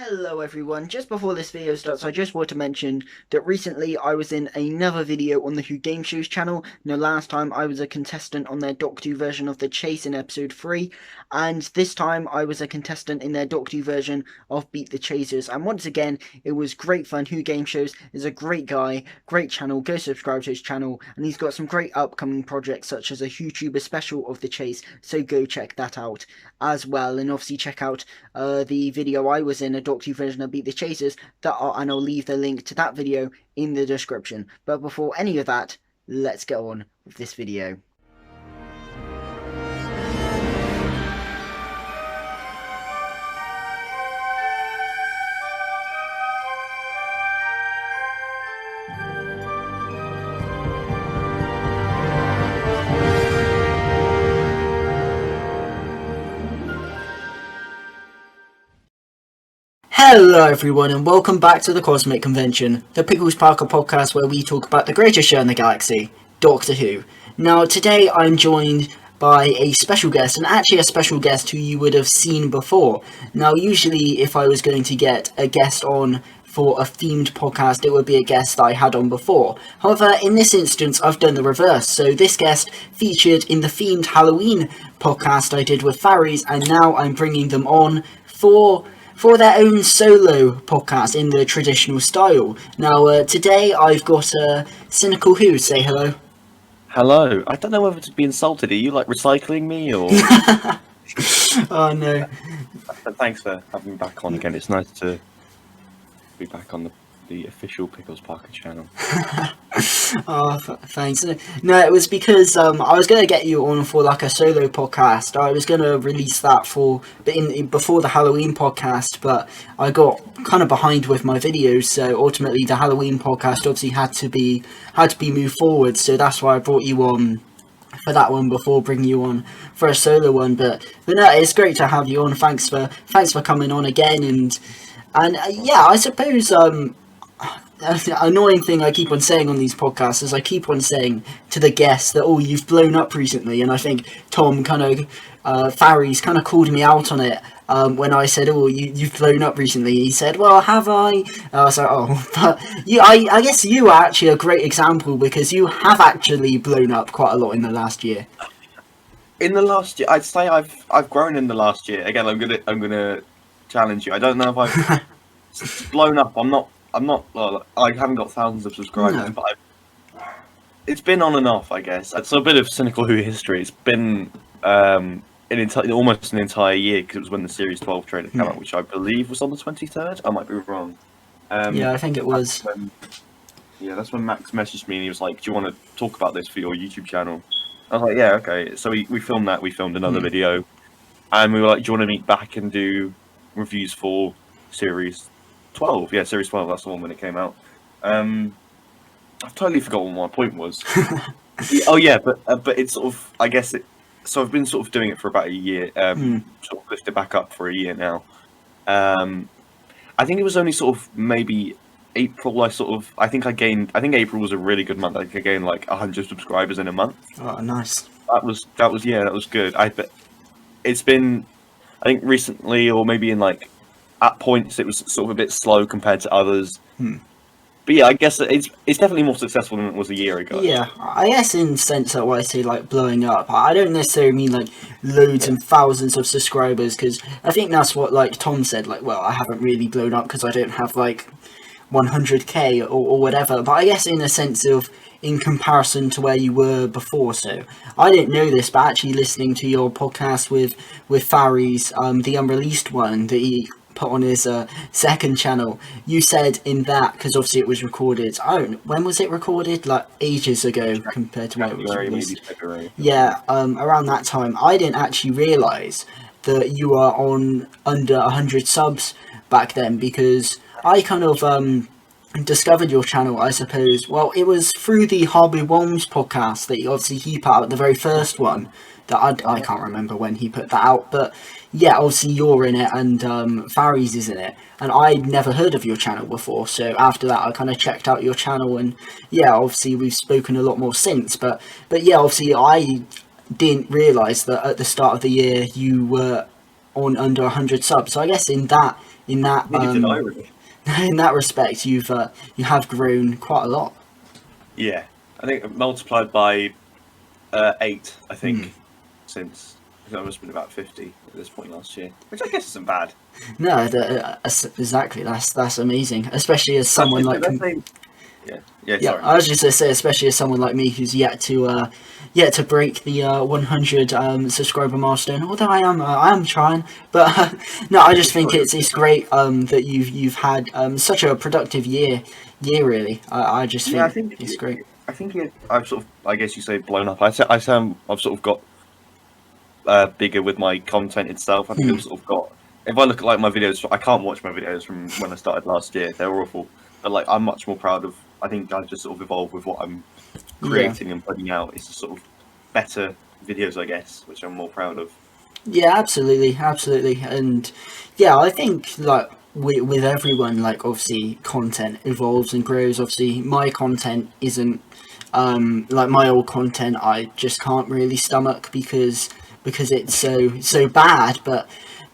Hello everyone, just before this video starts I just want to mention that recently I was in another video on the Who Game Shows channel. Now last time I was a contestant on their Doctor Who version of The Chase in episode 3, and this time I was a contestant in their Doctor Who version of Beat the Chasers, and once again it was great fun. Who Game Shows is a great guy, great channel, go subscribe to his channel, and he's got some great upcoming projects such as a YouTuber special of The Chase, so go check that out as well, and obviously check out the video I was in, a Doctor Who version of Beat the Chasers, and I'll leave the link to that video in the description. But before any of that, let's get on with this video. Hello everyone and welcome back to the Cosmic Convention, the Pickles Parker podcast where we talk about the greatest show in the galaxy, Doctor Who. Now today I'm joined by a special guest, and actually a special guest who you would have seen before. Now usually if I was going to get a guest on for a themed podcast, it would be a guest that I had on before. However, in this instance I've done the reverse, so this guest featured in the themed Halloween podcast I did with Faries, and now I'm bringing them on for their own solo podcast in the traditional style. Now, today I've got Cynical Who. Say hello. Hello. I don't know whether to be insulted. Are you like recycling me or? Oh no. Thanks for having me back on again. It's nice to be back on the official Pickles Parker channel. Oh, thanks. No, it was because I was going to get you on for like a solo podcast. I was going to release that before the Halloween podcast, but I got kind of behind with my videos, so ultimately the Halloween podcast obviously had to be moved forward. So that's why I brought you on for that one before bringing you on for a solo one. But no, it's great to have you on. Thanks for coming on again, and yeah, I suppose annoying thing I keep on saying on these podcasts is I keep on saying to the guests that, oh, you've blown up recently, and I think Tom Faries kind of called me out on it when I said, oh, you've blown up recently. He said, well, have I? I was like, oh, but I guess you are actually a great example because you have actually blown up quite a lot in the last year. In the last year, I'd say I've grown in the last year. Again, I'm gonna challenge you. I don't know if I've blown up. I'm not. I haven't got thousands of subscribers, but it's been on and off, I guess. It's a bit of Cynical Who history. It's been almost an entire year because it was when the Series 12 trailer came out, which I believe was on the 23rd. I might be wrong. Yeah, I think it was. That's when Max messaged me and he was like, "Do you want to talk about this for your YouTube channel?" I was like, "Yeah, okay." So we filmed that. We filmed another video, and we were like, "Do you want to meet back and do reviews for Series 12, yeah, Series 12, that's the one when it came out." I've totally forgotten what my point was. Oh yeah, but it's sort of, I guess so I've been sort of doing it for about a year, sort of lifted back up for a year now. I think it was only sort of maybe April, I think April was a really good month. I think I gained like 100 subscribers in a month. Oh, nice. That was good. It's been, I think recently, or maybe in like, at points it was sort of a bit slow compared to others. But yeah, I guess it's definitely more successful than it was a year ago. Yeah, I guess in the sense that when I say like blowing up, I don't necessarily mean like loads and thousands of subscribers, because I think that's what like Tom said, like, well, I haven't really blown up because I don't have like 100k or whatever, but I guess in a sense of in comparison to where you were before. So I didn't know this, but actually listening to your podcast with Faries, the unreleased one that he put on his second channel, you said in that, because obviously it was recorded, when was it recorded? Like ages ago compared to when it was released. Yeah, around that time. I didn't actually realise that you were on under 100 subs back then, because I kind of discovered your channel, I suppose. Well, it was through the Harvey Worms podcast that he put out, the very first one. That I can't remember when he put that out, but yeah, obviously you're in it and Faries is in it, and I'd never heard of your channel before, so after that I kind of checked out your channel, and yeah, obviously we've spoken a lot more since, but yeah, obviously I didn't realise that at the start of the year you were on under 100 subs. So I guess in that in that Neither did I really. in that respect, you have grown quite a lot. Yeah, I think multiplied by 8. I Hmm. think since I must have been about 50 at this point last year, which I guess isn't bad. No, exactly. That's amazing, especially as someone like Let's say, yeah, yeah. yeah. Sorry. I was just gonna say, especially as someone like me who's yet to break the 100 subscriber milestone. Although I am trying, but no, I just think it's great that you've had such a productive year really. I just Yeah, think it's great. I've sort of, I guess you say, blown up. I sound, I've sort of got bigger with my content itself. I think Hmm. I've sort of got. If I look at like my videos, I can't watch my videos from when I started last year. They're awful, but like I'm much more proud of. I think I've just sort of evolved with what I'm Yeah. creating and putting out. It's just sort of better videos, I guess, which I'm more proud of. Yeah, absolutely, absolutely, and yeah, I think like with everyone, like obviously content evolves and grows. Obviously, my content isn't like my old content. I just can't really stomach because it's so bad.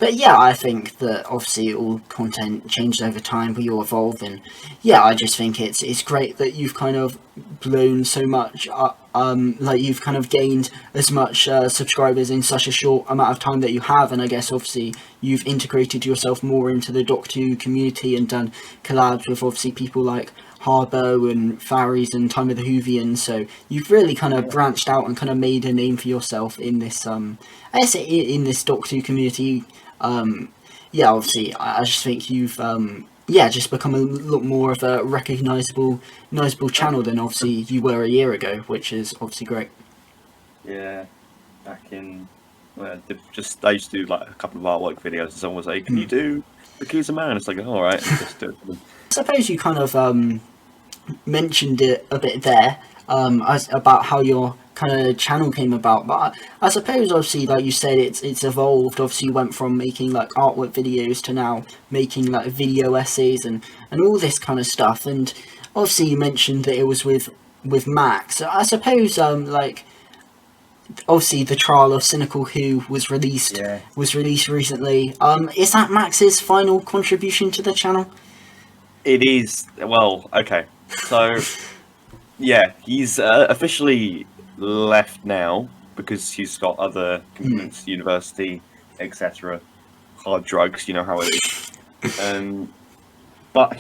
But yeah, I think that obviously all content changes over time. We all evolve, and yeah, I just think it's great that you've kind of blown so much. Like you've kind of gained as much subscribers in such a short amount of time that you have, and I guess obviously you've integrated yourself more into the Doctor Who community and done collabs with obviously people like Harbo and Faries and Time of the Whovians. So you've really kind of branched out and kind of made a name for yourself in this I guess in this Doctor Who community. Yeah, obviously I just think you've yeah, just become a lot more of a recognizable channel than obviously you were a year ago, which is obviously great. Yeah, back in just I used to do like a couple of artwork videos, and someone was like, "Can you do the Keys of Man?" It's like, all right, and just do it. I suppose you kind of mentioned it a bit there, as about how your kind of channel came about. But I suppose obviously, like you said, it's evolved. Obviously, you went from making like artwork videos to now making like video essays and all this kind of stuff. And obviously, you mentioned that it was with Max. I suppose like obviously the trial of Cynical Who Yeah, was released recently. Is that Max's final contribution to the channel? it is. Well, okay, so yeah, he's officially left now because he's got other Hmm. commitments, university, etc. Hard drugs, you know how it is. But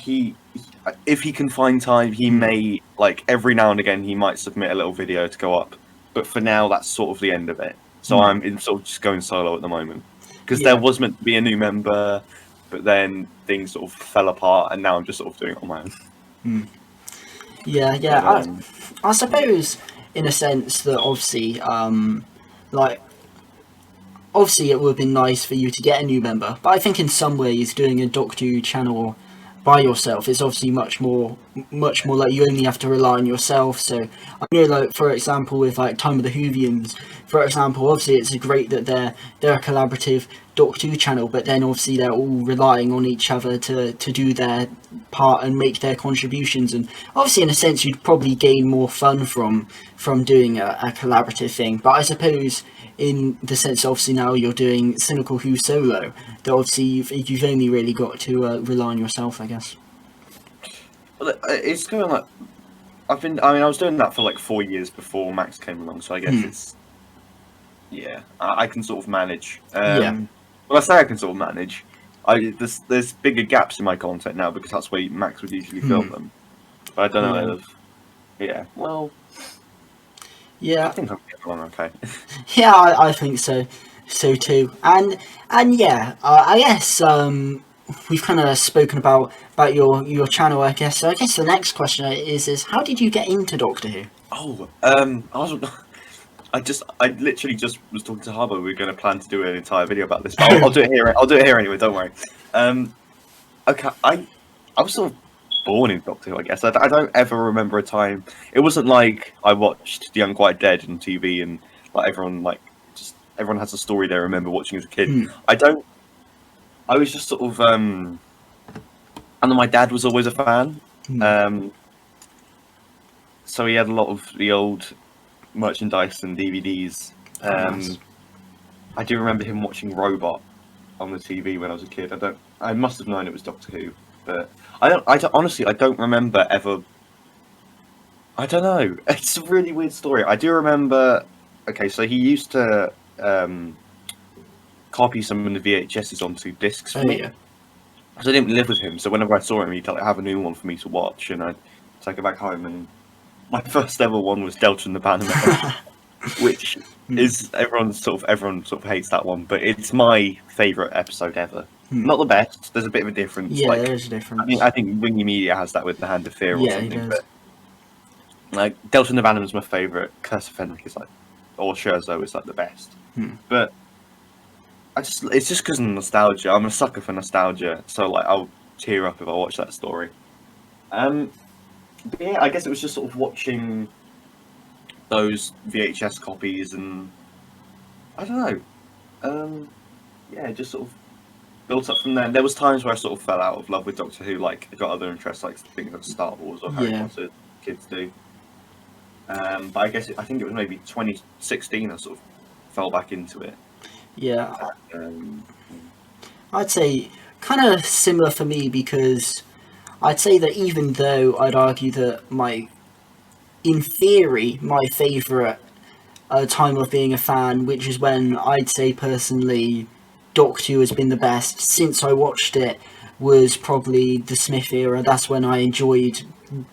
if he can find time, he Hmm. may, like, every now and again he might submit a little video to go up. But for now, that's sort of the end of it. So Hmm. I'm in sort of just going solo at the moment because there Yeah. was meant to be a new member, but then things sort of fell apart, and now I'm just sort of doing it on my own. Hmm. Yeah. Yeah. But I suppose in a sense that obviously like obviously it would have been nice for you to get a new member, but I think in some ways doing a Doctor Who channel by yourself is obviously much more like you only have to rely on yourself. So I know, like for example, with like Time of the Whovians, for example, obviously it's great that they're a collaborative Doctor Who channel, but then obviously they're all relying on each other to do their part and make their contributions. And obviously, in a sense, you'd probably gain more fun from doing a collaborative thing. But I suppose in the sense, obviously now you're doing Cynical Who solo, that obviously you've only really got to rely on yourself, I guess. it's going like I've been. I mean, I was doing that for like 4 years before Max came along, so I guess Hmm. it's yeah. I can sort of manage. Yeah. Well, I say I can sort of manage. There's bigger gaps in my content now because that's where Max would usually film Hmm. them. But I don't Yeah. know if yeah. Well, I Yeah. think I'm getting along okay. Yeah. I think so. So too. And yeah. I guess we've kind of spoken about your channel. I guess. So I guess the next question is how did you get into Doctor Who? Oh, I was. I literally just was talking to Harbo. We were going to plan to do an entire video about this, but I'll do it here. I'll do it here anyway. Don't worry. Okay, I was sort of born in Doctor Who. I guess I don't ever remember a time. It wasn't like I watched The Unquiet Dead on TV and everyone has a story they remember watching as a kid. Hmm. I don't. I was just sort of. And then my dad was always a fan. Hmm. So he had a lot of the old merchandise and DVDs. Oh, nice. I do remember him watching Robot on the TV when I was a kid. I don't. I must have known it was Doctor Who, but honestly, I don't remember ever. I don't know. It's a really weird story. I do remember. Okay, so he used to copy some of the VHSs onto discs for Oh me. yeah. Because I didn't live with him, so whenever I saw him, he'd like, have a new one for me to watch, and I'd take it back home. And my first ever one was Delta and the Bannerman, which is everyone sort of hates that one, but it's my favourite episode ever. Not the best. There's a bit of a difference. Yeah, like, there's a difference. I think Wingy Media has that with the Hand of Fear or Yeah, he something. does. But like Delta and the Bannerman's my favourite. Curse of Fenric is like, or Scherzo is like the best. But it's just because of nostalgia. I'm a sucker for nostalgia, so like I'll tear up if I watch that story. But yeah, I guess it was just sort of watching those VHS copies, and I don't know. Yeah, just sort of built up from there. There was times where I sort of fell out of love with Doctor Who. Like I got other interests, like things like Star Wars or Harry Potter. Kids do. But I think it was maybe 2016 I sort of fell back into it. Yeah. I'd say kind of similar for me, because I'd say that even though I'd argue that in theory, my favourite time of being a fan, which is when I'd say personally Doctor Who has been the best since I watched it, was probably the Smith era. That's when I enjoyed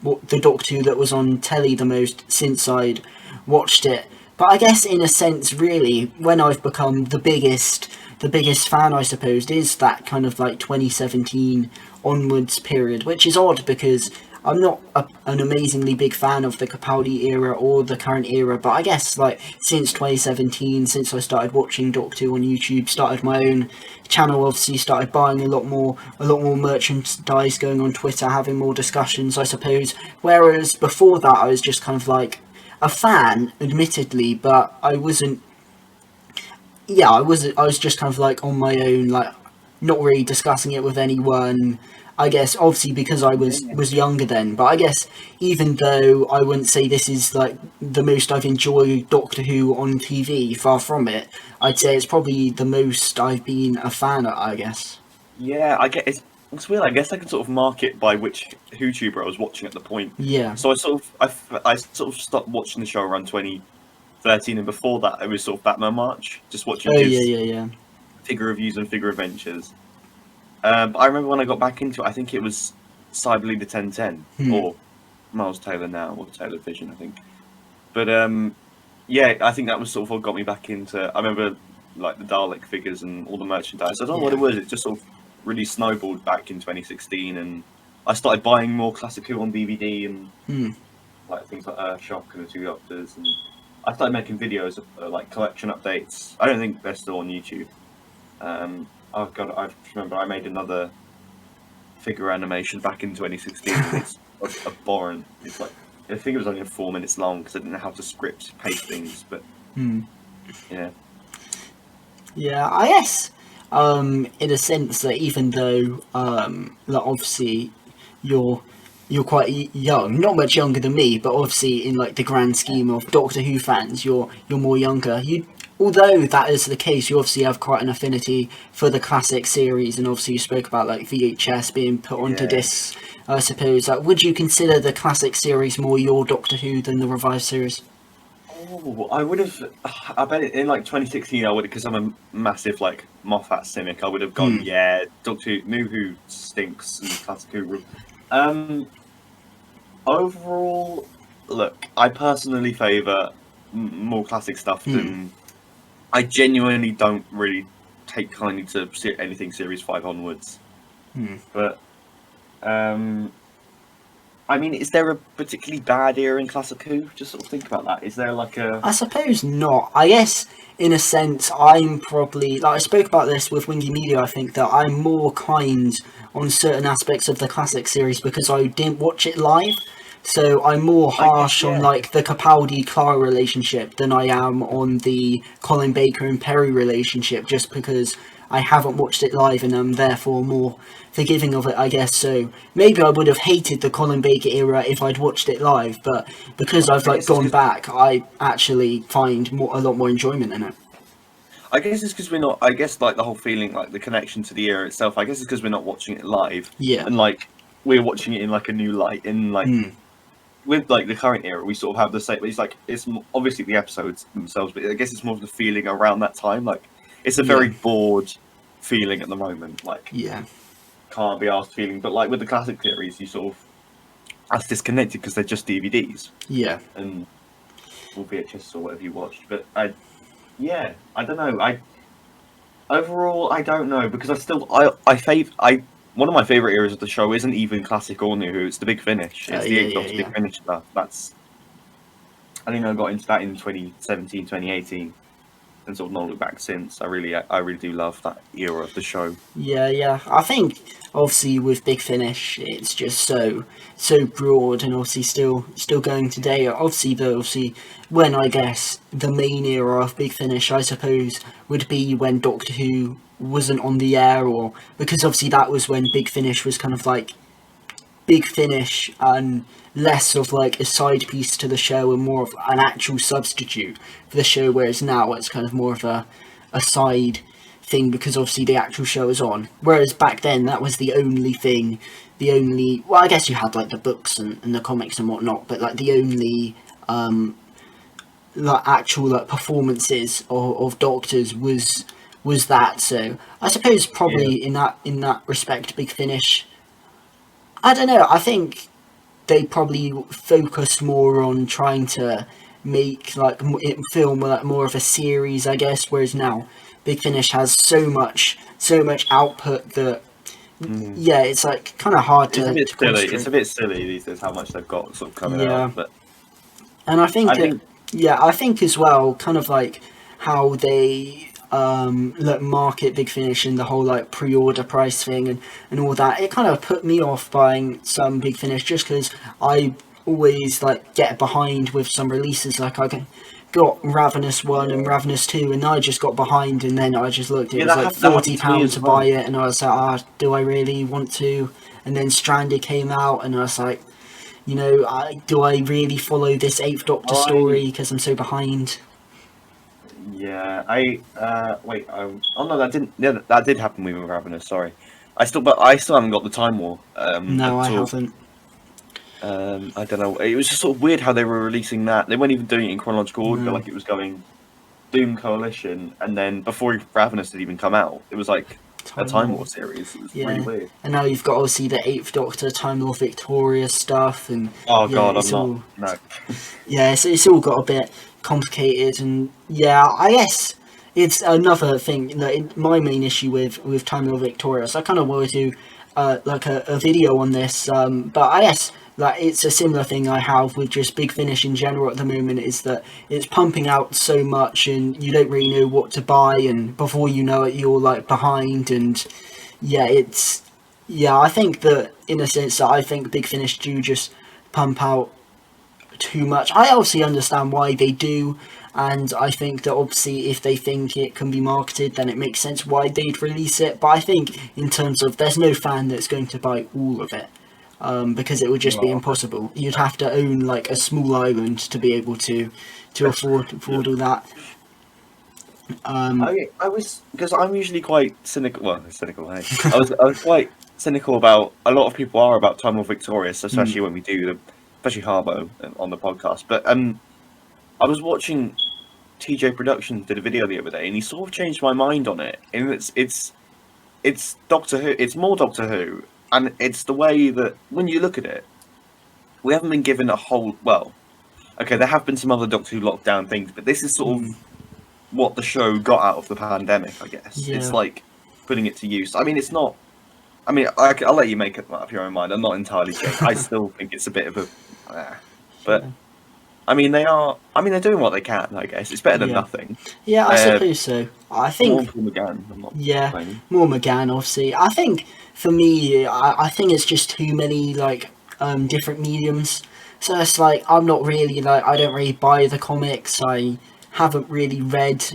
the Doctor Who that was on telly the most since I'd watched it. But I guess in a sense, really, when I've become the biggest fan, I suppose, is that kind of like 2017 onwards period, which is odd because I'm not an amazingly big fan of the Capaldi era or the current era, but I guess like since 2017, since I started watching Doctor Who on YouTube, started my own channel, obviously started buying a lot more merchandise, going on Twitter, having more discussions, I suppose. Whereas before that, I was just kind of like a fan, admittedly, but I wasn't. Yeah, I was just kind of like on my own, like not really discussing it with anyone. I guess obviously because I was younger then, but I guess even though I wouldn't say this is like the most I've enjoyed Doctor Who on TV, far from it, I'd say it's probably the most I've been a fan of, I guess. Yeah, I get it's weird. I guess I can sort of mark it by which YouTuber I was watching at the point. Yeah. So I sort of stopped watching the show around 2013, and before that it was sort of Batman March, just watching Oh his yeah. figure reviews and figure adventures. But I remember when I got back into it, I think it was Cyber Leader 1010 or Miles Taylor Now or Taylor Vision, I think. But yeah, I think that was sort of what got me back into. I remember like the Dalek figures and all the merchandise. I don't know what it was. It just sort of really snowballed back in 2016, and I started buying more Classic Who on DVD and like things like Earthshock and the Two Doctors, and I started making videos of like collection updates. I don't think they're still on YouTube. Oh god, I remember I made another figure animation back in 2016. It's abhorrent. It's like I think it was only 4 minutes long because I didn't know how to script paste things. But yeah, I guess in a sense that even though like obviously you're quite young, not much younger than me, but obviously in like the grand scheme of Doctor Who fans, you're more younger. Although that is the case, you obviously have quite an affinity for the classic series, and obviously you spoke about like VHS being put onto discs. I suppose. Would you consider the classic series more your Doctor Who than the revised series? Oh, I would have. I bet in like 2016, I would, because I'm a massive like Moffat cynic. I would have gone, yeah, Doctor Who, New Who stinks and Classic Who. Overall, look, I personally favour more classic stuff than. I genuinely don't really take kindly to anything Series 5 onwards. But, I mean, is there a particularly bad era in Classic Who? Just sort of think about that. Is there like a... I suppose not. I guess, in a sense, I'm probably... Like, I spoke about this with Wingy Media, I think, that I'm more kind on certain aspects of the classic series because I didn't watch it live. So I'm more harsh on like the Capaldi-Clara relationship than I am on the Colin Baker and Perry relationship, just because I haven't watched it live and I'm therefore more forgiving of it, I guess. So maybe I would have hated the Colin Baker era if I'd watched it live, but because I've like gone back, I actually find a lot more enjoyment in it. I guess it's because we're not. I guess like the whole feeling, like the connection to the era itself. I guess it's because we're not watching it live, Yeah. and like we're watching it in like a new light. In like with like the current era, we sort of have the same. It's like obviously the episodes themselves, but I guess it's more of the feeling around that time. Like it's a very bored feeling at the moment. Like can't be asked feeling. But like with the classic series, you sort of that's disconnected because they're just DVDs. Yeah. And or VHS or whatever you watched. But I don't know. Overall, I don't know because one of my favorite eras of the show isn't even classic or new. It's the Big Finish. It's the Big Finish stuff. I think I got into that in 2017, 2018, and sort of not looked back since. I really do love that era of the show. Yeah. I think obviously with Big Finish, it's just so broad, and obviously still going today. Obviously when I guess the main era of Big Finish, I suppose, would be when Doctor Who wasn't on the air, or because obviously that was when Big Finish was kind of like Big Finish and less of like a side piece to the show and more of an actual substitute for the show, whereas now it's kind of more of a side thing because obviously the actual show is on, whereas back then that was the only thing, well, I guess you had like the books and the comics and whatnot, but like the only like actual like performances of Doctors was that. So I suppose probably in that respect, Big Finish, I don't know, I think they probably focused more on trying to make like film like more of a series, I guess, whereas now Big Finish has so much output that it's like kind of hard to silly. It's a bit silly these days how much they've got sort of coming out. But and I think as well, kind of like how they market Big Finish and the whole like pre-order price thing and all that, it kind of put me off buying some Big Finish just because I always like get behind with some releases. Like I got Ravenous 1 and Ravenous 2 and I just got behind, and then I just looked, it was like £40 to buy it, and I was like, do I really want to? And then Stranded came out and I was like, you know, do I really follow this 8th Doctor story because I'm so behind? Yeah, that didn't. Yeah, that did happen with Ravenous. Sorry, I still haven't got the Time War. No, I haven't. I don't know. It was just sort of weird how they were releasing that. They weren't even doing it in chronological order. Like it was going Doom Coalition, and then before Ravenous had even come out, it was like a Time War series. It was really weird. And now you've got obviously the 8th Doctor, Time Lord Victoria stuff, and it's all got a bit complicated, and I guess it's another thing. My main issue with Time Lord Victoria, so I kind of wanted to like a video on this, but I guess like it's a similar thing I have with just Big Finish in general at the moment, is that it's pumping out so much and you don't really know what to buy, and before you know it you're like behind, and I think that in a sense that I think Big Finish do just pump out too much. I obviously understand why they do, and I think that obviously if they think it can be marketed, then it makes sense why they'd release it, but I think in terms of there's no fan that's going to buy all of it, because it would just be impossible. You'd have to own like a small island to be able to afford all that. I was, because I'm usually quite cynical. Well, cynical. Hey, I was quite cynical about, a lot of people are about Time Lord Victorious, especially when we do especially Harbo on the podcast. But I was watching TJ Productions did a video the other day, and he sort of changed my mind on it. And it's Doctor Who. It's more Doctor Who, and it's the way that when you look at it, we haven't been given a whole. Well, okay, there have been some other Doctor Who lockdown things, but this is sort of what the show got out of the pandemic, I guess. It's like putting it to use. I mean, it's not. I mean, I'll let you make it up your own mind. I'm not entirely sure. I still think it's a bit of a. But I mean, they're doing what they can. I guess it's better than nothing. Yeah, I suppose so. I think more McGann. More McGann. Obviously, I think for me, I think it's just too many like different mediums. So it's like I'm not really like, I don't really buy the comics. I haven't really read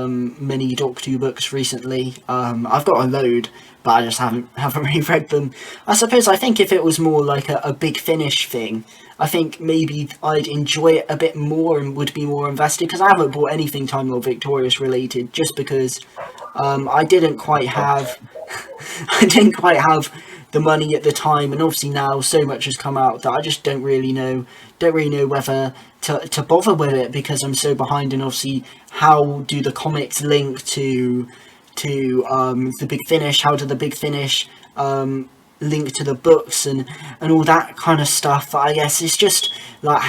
many Doctor Who books recently. I've got a load, but I just haven't really read them. I suppose I think if it was more like a Big Finish thing, I think maybe I'd enjoy it a bit more and would be more invested, because I haven't bought anything Time Lord Victorious related, just because I didn't quite have I didn't quite have the money at the time, and obviously now so much has come out that I just don't really know whether to bother with it, because I'm so behind. And obviously, how do the comics link to the Big Finish? How do the Big Finish link to the books and all that kind of stuff? I guess it's just like,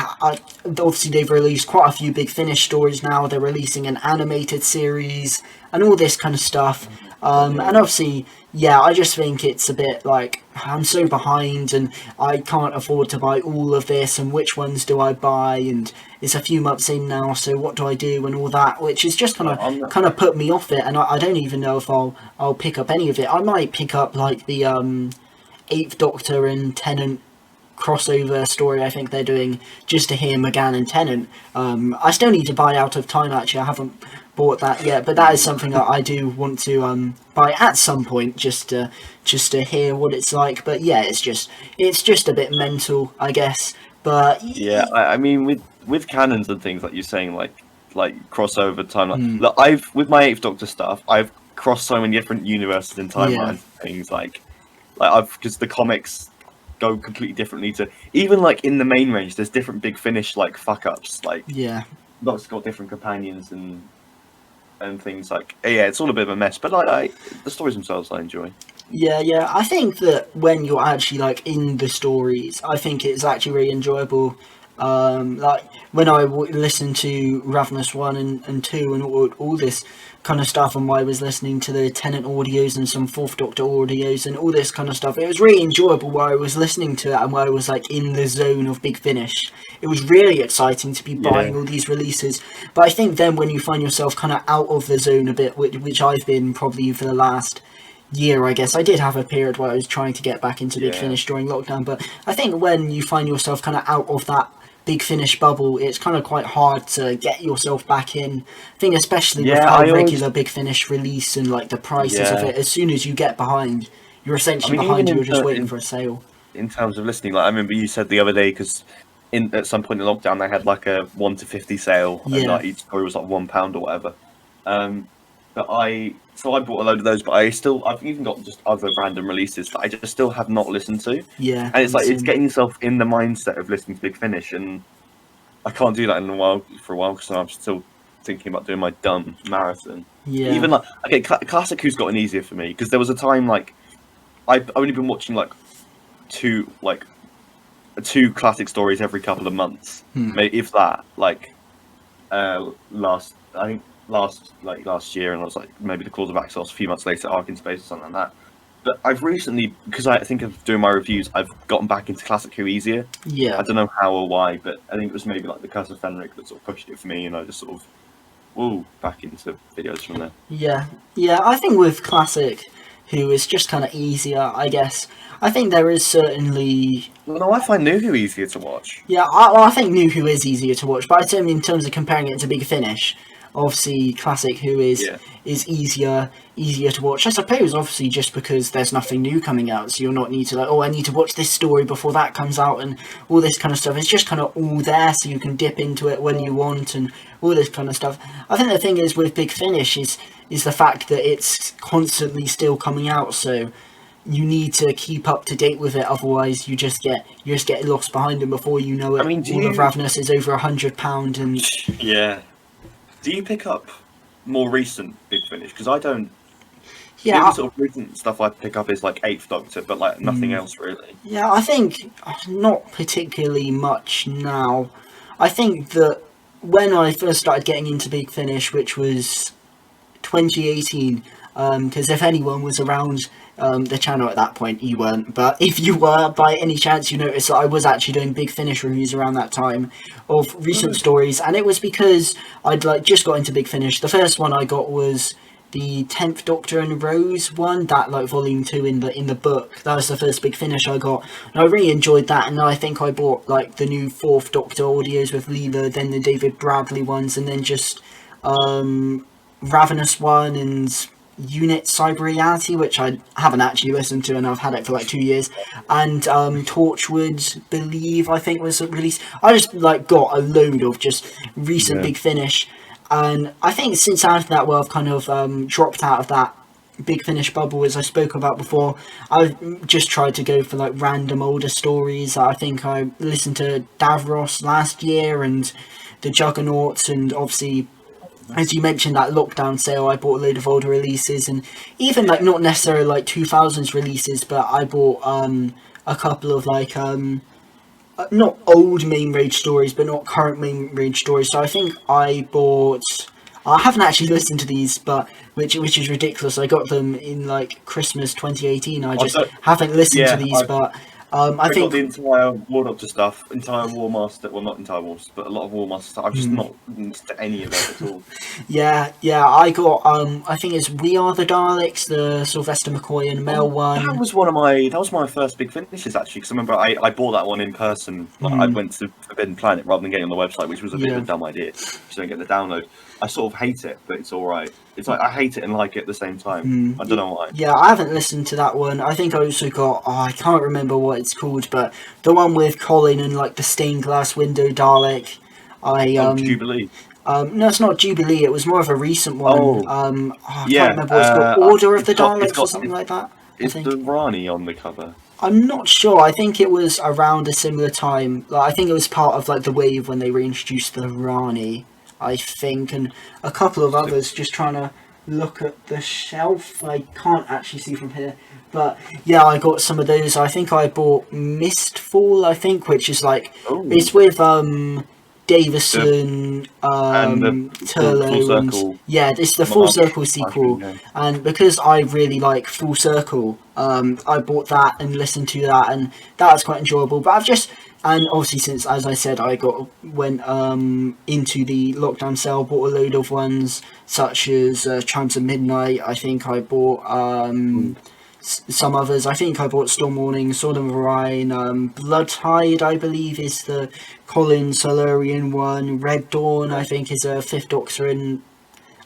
obviously they've released quite a few Big Finish stories now. They're releasing an animated series and all this kind of stuff. And obviously, yeah, I just think it's a bit like, I'm so behind and I can't afford to buy all of this, and which ones do I buy, and it's a few months in now, so what do I do, and all that, which is just kind of put me off it. And I don't even know if I'll pick up any of it. I might pick up like the Eighth Doctor and Tennant crossover story I think they're doing, just to hear McGann and Tennant. I still need to buy Out of Time, actually. I haven't bought that yet, but that is something that I do want to buy at some point, just to hear what it's like. But yeah, it's just a bit mental, I guess. But yeah, I mean, with canons and things like you're saying, like crossover timeline. Look, I've with my Eighth Doctor stuff, I've crossed so many different universes and timelines. Things like I've, because the comics go completely differently to, even like in the main range, there's different Big Finish like fuck ups. Like Doctor's got different companions and things like, yeah, it's all a bit of a mess, but like the stories themselves I enjoy. Yeah, I think that when you're actually like in the stories, I think it's actually really enjoyable. Like when I listened to Ravenous 1 and 2 and all this kind of stuff, and while I was listening to the Tennant audios and some Fourth Doctor audios and all this kind of stuff, it was really enjoyable while I was listening to it and while I was like in the zone of Big Finish. It was really exciting to be buying all these releases. But I think then when you find yourself kind of out of the zone a bit, which I've been probably for the last year, I guess. I did have a period where I was trying to get back into Big Finish during lockdown, but I think when you find yourself kind of out of that Big Finish bubble, it's kind of quite hard to get yourself back in. I think especially with how regular Big Finish release and like the prices of it, as soon as you get behind, you're essentially behind, you're just waiting for a sale. In terms of listening, like I remember you said the other day, because at some point in lockdown they had like a 1 to 50 sale, and like each story was like £1 or whatever. But I bought a load of those, but I've even got just other random releases that I just still have not listened to. Yeah, and it's like it's getting yourself in the mindset of listening to Big Finish, and I can't do that for a while because I'm still thinking about doing my dumb marathon. Yeah, even like Classic Who's gotten easier for me, because there was a time like I've only been watching like two classic stories every couple of months, maybe if that. Like last year, and I was like maybe The Claws of Axos, a few months later Ark in Space or something like that. But I've recently, because I think of doing my reviews, I've gotten back into Classic Who easier. Yeah, I don't know how or why, but I think it was maybe like the Curse of Fenric that sort of pushed it for me, and I just sort of back into videos from there. Yeah, I think with Classic Who is just kind of easier, I guess. I think there is certainly... Well, no, I find New Who easier to watch. Yeah, I think New Who is easier to watch, but I'd say in terms of comparing it to Big Finish, obviously Classic Who is easier to watch. I suppose, obviously, just because there's nothing new coming out, so you'll not need to like, I need to watch this story before that comes out and all this kind of stuff. It's just kind of all there, so you can dip into it when you want and all this kind of stuff. I think the thing is with Big Finish is the fact that it's constantly still coming out, so you need to keep up to date with it, otherwise you just get lost behind, and before you know it, all of Ravenous is over £100 and... Yeah. Do you pick up more recent Big Finish? Because I don't. Yeah, the only sort of recent stuff I pick up is like Eighth Doctor, but like nothing else really. Yeah, I think not particularly much now. I think that when I first started getting into Big Finish, which was 2018, because if anyone was around the channel at that point, you weren't, but if you were, by any chance, you noticed that I was actually doing Big Finish reviews around that time of recent stories, and it was because I'd like just got into Big Finish. The first one I got was the 10th Doctor and Rose one, that like volume 2 in the book. That was the first Big Finish I got, and I really enjoyed that. And I think I bought like the new 4th Doctor audios with Leela, then the David Bradley ones, and then just Ravenous One and Unit Cyber Reality, which I haven't actually listened to, and I've had it for like 2 years. And Torchwood, I think was released. I just like got a load of just recent Yeah. Big Finish, and I think since after that, well, I've kind of dropped out of that Big Finish bubble, as I spoke about before. I've just tried to go for like random older stories. I think I listened to Davros last year and the Juggernauts, and obviously, as you mentioned, that lockdown sale, I bought a load of older releases, and even like not necessarily like 2000s releases, but I bought a couple of like not old main rage stories, but not current main rage stories. So I think I bought. I haven't actually listened to these, but which is ridiculous. I got them in like Christmas 2018. I just haven't listened to these, but I got think the entire War Doctor stuff, entire War Master. Well, not entire War, but a lot of War Master stuff. I've just not listened to any of it at all. yeah, I got I think it's We Are the Daleks, the Sylvester McCoy and Mel one. That was my first Big Finishes actually, because I remember I bought that one in person. Like, I went to Forbidden Planet rather than getting on the website, which was a bit of a dumb idea. You don't get the download. I sort of hate it, but it's all right. It's like I hate it and like it at the same time. I don't know why. Yeah, I haven't listened to that one. I think I also got I can't remember what it's called, but the one with Colin and like the stained glass window Dalek. Jubilee. No, it's not Jubilee. It was more of a recent one. I can't remember what it's called. Order of the Daleks or something like that. Is the Rani on the cover? I'm not sure. I think it was around a similar time. Like, I think it was part of like the wave when they reintroduced the Rani, I think, and a couple of others. Just trying to look at the shelf. I can't actually see from here, but yeah, I got some of those. I think I bought Mistfall. I think, which is like it's with Davison, Turlo, and yeah, it's the Full Circle sequel. And because I really like Full Circle, I bought that and listened to that, and that was quite enjoyable. But I've just, and obviously since, as I said, I went into the lockdown sale, bought a load of ones such as Chimes of Midnight. I think I bought some others. I think I bought Storm Warning, Sword of Orion, Blood Tide, I believe, is the Colin Solarian one. Red Dawn, I think, is a Fifth Doctor and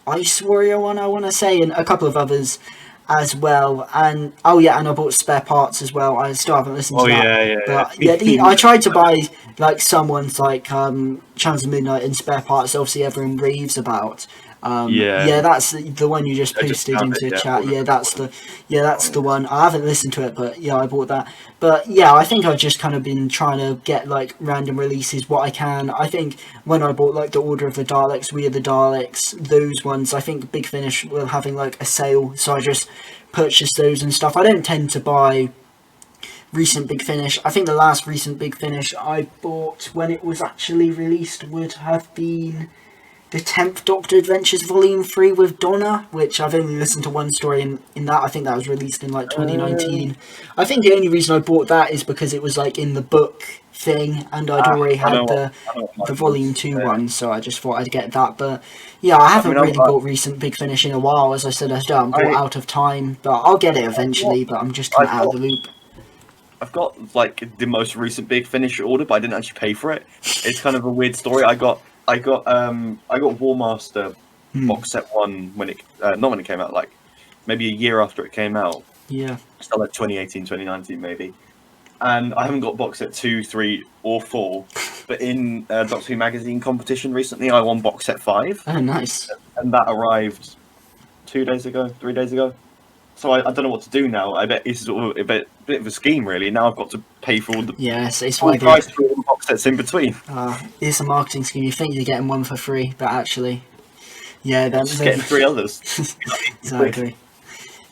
Ice Warrior one, I want to say, and a couple of others as well. And and I bought Spare Parts as well. I still haven't listened to that. But I tried to buy like some ones like Chance of Midnight and Spare Parts. Obviously, everyone raves about. That's the one you just posted into chat. That's the one. I haven't listened to it, but yeah, I bought that. But yeah, I think I've just kind of been trying to get like random releases what I can. I think when I bought like the Order of the Daleks, We Are the Daleks, those ones, I think Big Finish were having like a sale, so I just purchased those and stuff. I don't tend to buy recent Big Finish. I think the last recent Big Finish I bought when it was actually released would have been the 10th Doctor Adventures Volume 3 with Donna, which I've only listened to one story in that. I think that was released in like 2019. I think the only reason I bought that is because it was like in the book thing, and I'd already had the Volume 2 one, so I just thought I'd get that. But yeah, I haven't really bought recent Big Finish in a while. As I said, I'm bought out of time, but I'll get it eventually, but I'm just kind of out of the loop. I've got like the most recent Big Finish order, but I didn't actually pay for it. It's kind of a weird story. I got War Master box set one when it not when it came out, like maybe a year after it came out. Yeah. Still like 2018, 2019 maybe. And I haven't got box set 2, 3, or 4. But in Doctor Who magazine competition recently, I won box set 5. Oh, nice. And that arrived 3 days ago. So I don't know what to do now. I bet it's sort of a bit of a scheme, really. Now I've got to pay for all the full price for all the box sets in between. It's a marketing scheme. You think you're getting one for free, but actually, yeah, just getting 3 others. Exactly.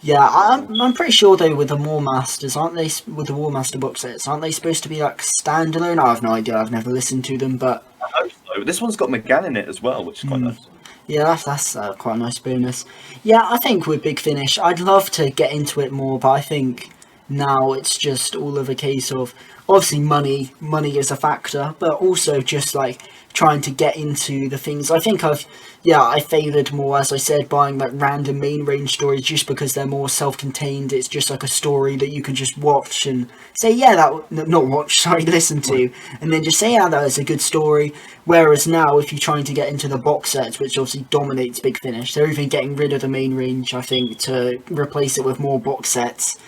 Yeah, I'm pretty sure though with the War Masters, aren't they? With the War Master box sets, aren't they supposed to be like standalone? I have no idea. I've never listened to them, but I hope so. This one's got McGann in it as well, which is quite nice. Yeah, that's quite a nice bonus. Yeah, I think with Big Finish, I'd love to get into it more, but I think now it's just all of a case of, obviously money is a factor, but also just like trying to get into the things. I think I favoured more, as I said, buying like random main range stories just because they're more self-contained. It's just like a story that you can just watch and say, yeah, not watch, sorry, listen to, and then just say, yeah, that is a good story. Whereas now, if you're trying to get into the box sets, which obviously dominates Big Finish, they're even getting rid of the main range, I think, to replace it with more box sets.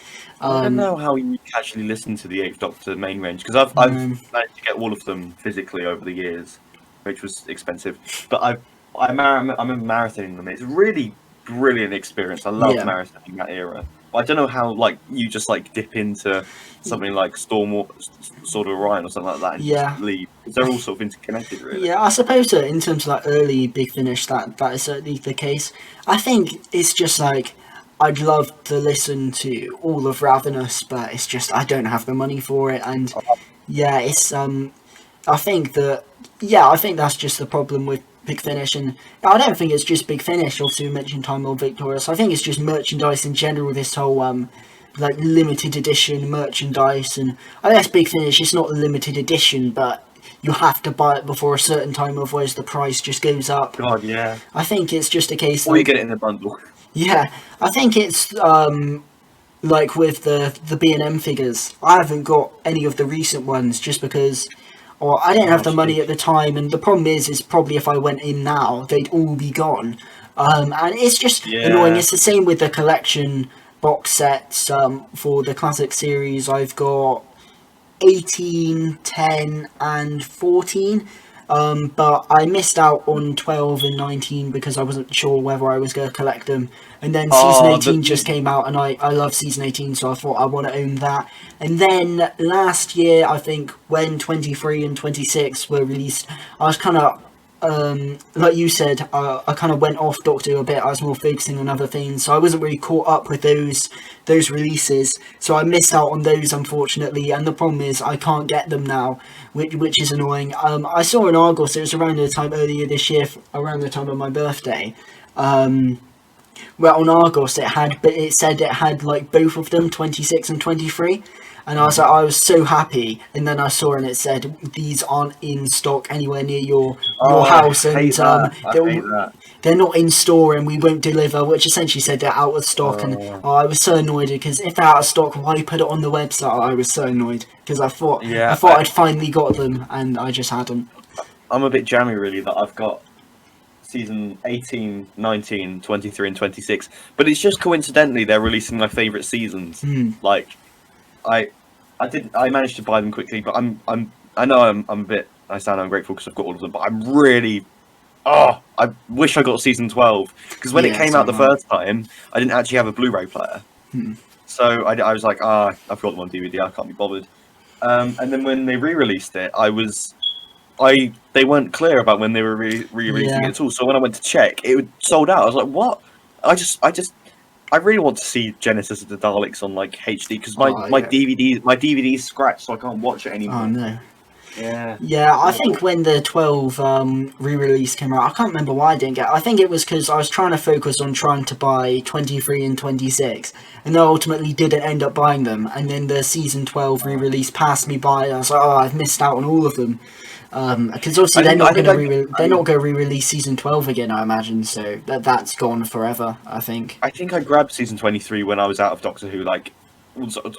I don't know how you actually listen to the Eighth Doctor main range, because I've managed to get all of them physically over the years, which was expensive. But I'm marathoning them. It's a really brilliant experience. I loved marathoning that era. But I don't know how like you just like dip into something like Sword of Orion or something like that and just leave. They're all sort of interconnected, really. Yeah, I suppose so. In terms of like early Big Finish, that is certainly the case. I think it's just like, I'd love to listen to all of Ravenous, but it's just I don't have the money for it, and yeah, it's I think that's just the problem with Big Finish, and I don't think it's just Big Finish. Obviously, we mentioned Time Lord Victorious. I think it's just merchandise in general. This whole like limited edition merchandise, and I guess Big Finish is not a limited edition, but you have to buy it before a certain time, otherwise the price just goes up. God, yeah. I think it's just a case. Or you get it in a bundle. Yeah, I think it's like with the B&M figures. I haven't got any of the recent ones just because, or I didn't have the money at the time, and the problem is probably if I went in now, they'd all be gone. And it's just annoying. It's the same with the collection box sets for the classic series. I've got 18, 10, and 14. But I missed out on 12 and 19 because I wasn't sure whether I was going to collect them. And then Season 18 just came out, and I love Season 18, so I thought I want to own that. And then last year, I think, when 23 and 26 were released, I was kind of, like you said, I kind of went off Doctor Who a bit. I was more focusing on other things, so I wasn't really caught up with those releases. So I missed out on those, unfortunately, and the problem is I can't get them now, which is annoying. I saw in Argos, it was around the time earlier this year, around the time of my birthday. Well, on Argos it said it had like both of them, 26 and 23. And I was so happy, and then I saw and it said these aren't in stock anywhere near your house, and they're not in store, and we won't deliver. Which essentially said they're out of stock, and I was so annoyed because if they're out of stock, why put it on the website? I was so annoyed because I thought I'd finally got them, and I just hadn't. I'm a bit jammy really that I've got season 18, 19, 23, and 26, but it's just coincidentally they're releasing my favourite seasons. Like. I managed to buy them quickly, but I know I'm a bit. I sound ungrateful because I've got all of them, but I'm really. I wish I got season 12 because when it came out the first time, I didn't actually have a Blu-ray player, so I was like, I've got them on DVD. I can't be bothered. And then when they re-released it, they weren't clear about when they were re-releasing it at all. So when I went to check, it was sold out. I was like, what? I really want to see Genesis of the Daleks on like HD because my DVD's scratched, so I can't watch it anymore. Oh no. Yeah, I think when the 12 re-release came out, I can't remember why I didn't get it. I think it was because I was trying to focus on trying to buy 23 and 26, and I ultimately didn't end up buying them. And then the season 12 re-release passed me by, and I was like, I've missed out on all of them. Because obviously they're not going to re-release season 12 again, I imagine. So that's gone forever. I think I grabbed season 23 when I was out of Doctor Who. Like,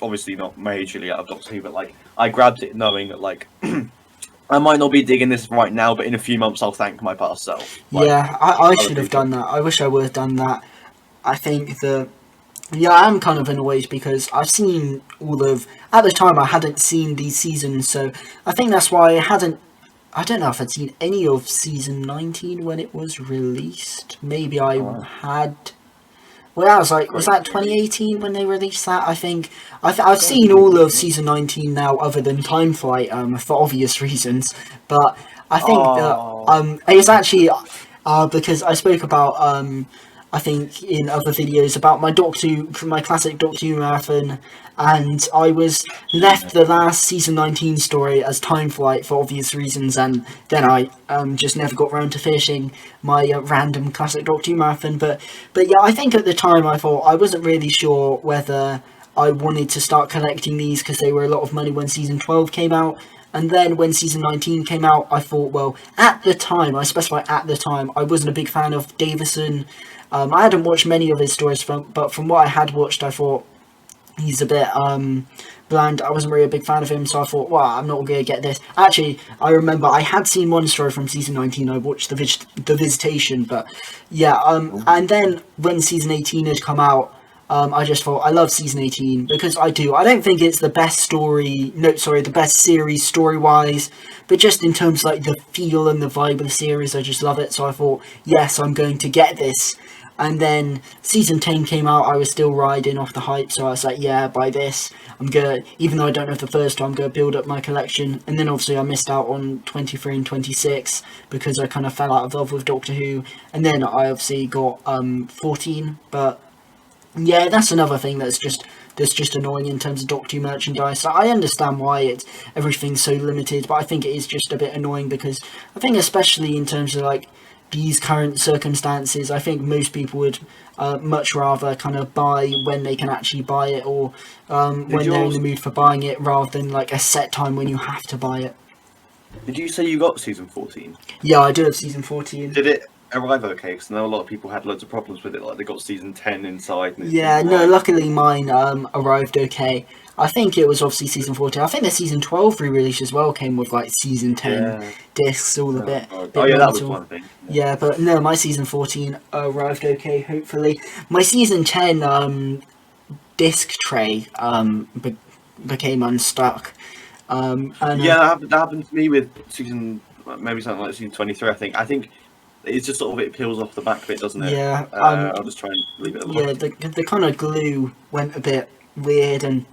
obviously not majorly out of Doctor Who, but like I grabbed it knowing that like I might not be digging this right now, but in a few months I'll thank my past self. Like, I should have done that. I wish I would have done that. I think I am kind of annoyed because I've seen at the time I hadn't seen these seasons, so I think that's why I don't know if I'd seen any of season 19 when it was released. Maybe I had. Well, I was like, was that 2018 when they released that? I think I've seen all of season 19 now, other than Time Flight, for obvious reasons. But I think that it's actually because I spoke about I think in other videos about my classic Doctor Who marathon, and I was left the last season 19 story as Time Flight for obvious reasons, and then I just never got around to finishing my random classic Doctor Who marathon. But yeah, I think at the time I thought I wasn't really sure whether I wanted to start collecting these because they were a lot of money when season 12 came out. And then when season 19 came out, I thought, well, at the time, I specify at the time, I wasn't a big fan of Davison. I hadn't watched many of his stories, but from what I had watched, I thought he's a bit bland. I wasn't really a big fan of him, so I thought, well, I'm not going to get this. Actually, I remember I had seen one story from season 19. I watched the Visitation, but yeah. And then when season 18 had come out, I just thought I love season 18 because I do. I don't think it's the best story. No, sorry, the best series story wise, but just in terms of, like, the feel and the vibe of the series, I just love it. So I thought, yes, I'm going to get this. And then season 10 came out. I was still riding off the hype, so I was like, yeah, buy this. I'm gonna, even though I don't know the first one, I'm gonna build up my collection. And then obviously I missed out on 23 and 26 because I kind of fell out of love with Doctor Who. And then I obviously got 14, but yeah, that's another thing that's just annoying in terms of Doctor Who merchandise. So I understand why everything's so limited, but I think it is just a bit annoying because I think especially in terms of, like, these current circumstances, I think most people would much rather kind of buy when they can actually buy it, or when they're in the mood for buying it, rather than like a set time when you have to buy it. Did you say you got season 14? Yeah, I do have season 14. Did it arrive okay? Because I know a lot of people had loads of problems with it, like they got season 10 inside. And Yeah, no, luckily mine arrived okay. I think it was obviously season 14. I think the season 12 re-release as well came with, like, season 10 discs, all a bit. Oh yeah, that was one thing. Yeah, but no, my season 14 arrived okay, hopefully. My season 10 disc tray became unstuck. And, yeah, that happened to me with season, maybe something like season 23, I think it's just sort of, it peels off the back bit, doesn't it? Yeah. I'll just try and leave it alone. Yeah, the kind of glue went a bit weird, and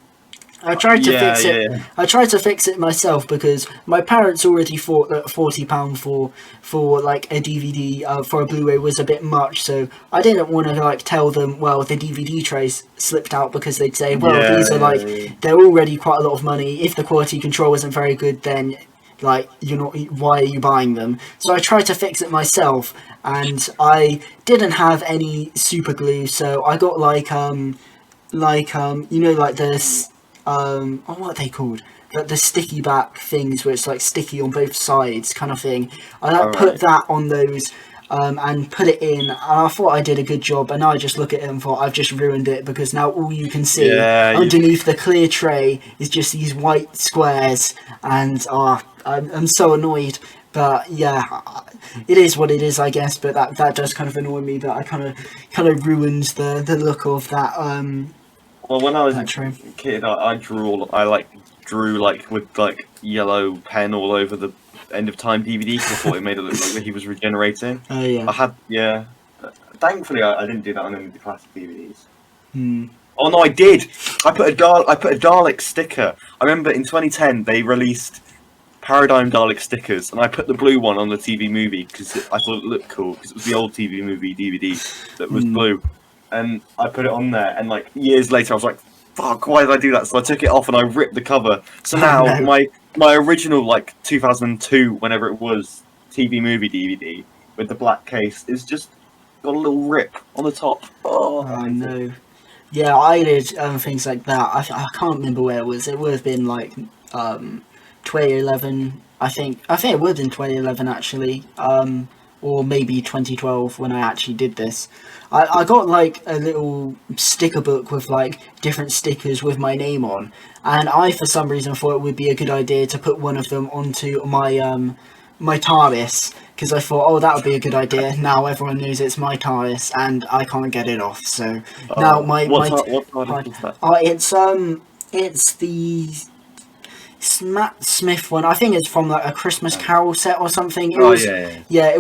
I tried to fix it. Yeah. I tried to fix it myself because my parents already thought that £40 for like a DVD for a Blu-ray was a bit much. So I didn't want to, like, tell them, well, the DVD trays slipped out, because they'd say, well, these are like, they're already quite a lot of money. If the quality control isn't very good, then, like, you're not. Why are you buying them? So I tried to fix it myself, and I didn't have any super glue, so I got like you know, like this. What are they called? The sticky back things where it's like sticky on both sides kind of thing. I put that on those and put it in, and I thought I did a good job, and now I just look at it and thought I've just ruined it, because now all you can see underneath the clear tray is just these white squares, and I'm so annoyed. But yeah, it is what it is, I guess. But that does kind of annoy me, that I kind of ruined the look of that. Well, when I was a kid, I drew with like yellow pen all over the End of Time DVD, because I thought it made it look like he was regenerating. Oh yeah. Thankfully, I didn't do that on any of the classic DVDs. Oh no, I did. I put a Dalek sticker. I remember in 2010 they released Paradigm Dalek stickers, and I put the blue one on the TV movie because I thought it looked cool, because it was the old TV movie DVD that was blue. And I put it on there, and like years later I was like, fuck, why did I do that? So I took it off and I ripped the cover. So now my original, like, 2002, whenever it was, TV movie DVD with the black case is just got a little rip on the top. Oh no. Yeah, I did things like that. I can't remember where it was. It would have been like 2011. I think it would have been 2011 actually. Or maybe 2012 when I actually did this. I got like a little sticker book with like different stickers with my name on, and I for some reason thought it would be a good idea to put one of them onto my my TARDIS, because I thought, oh, that would be a good idea. Now everyone knows it's my TARDIS and I can't get it off. So now what TARDIS is that? It's the Matt Smith one. I think it's from like a Christmas Carol set or something. It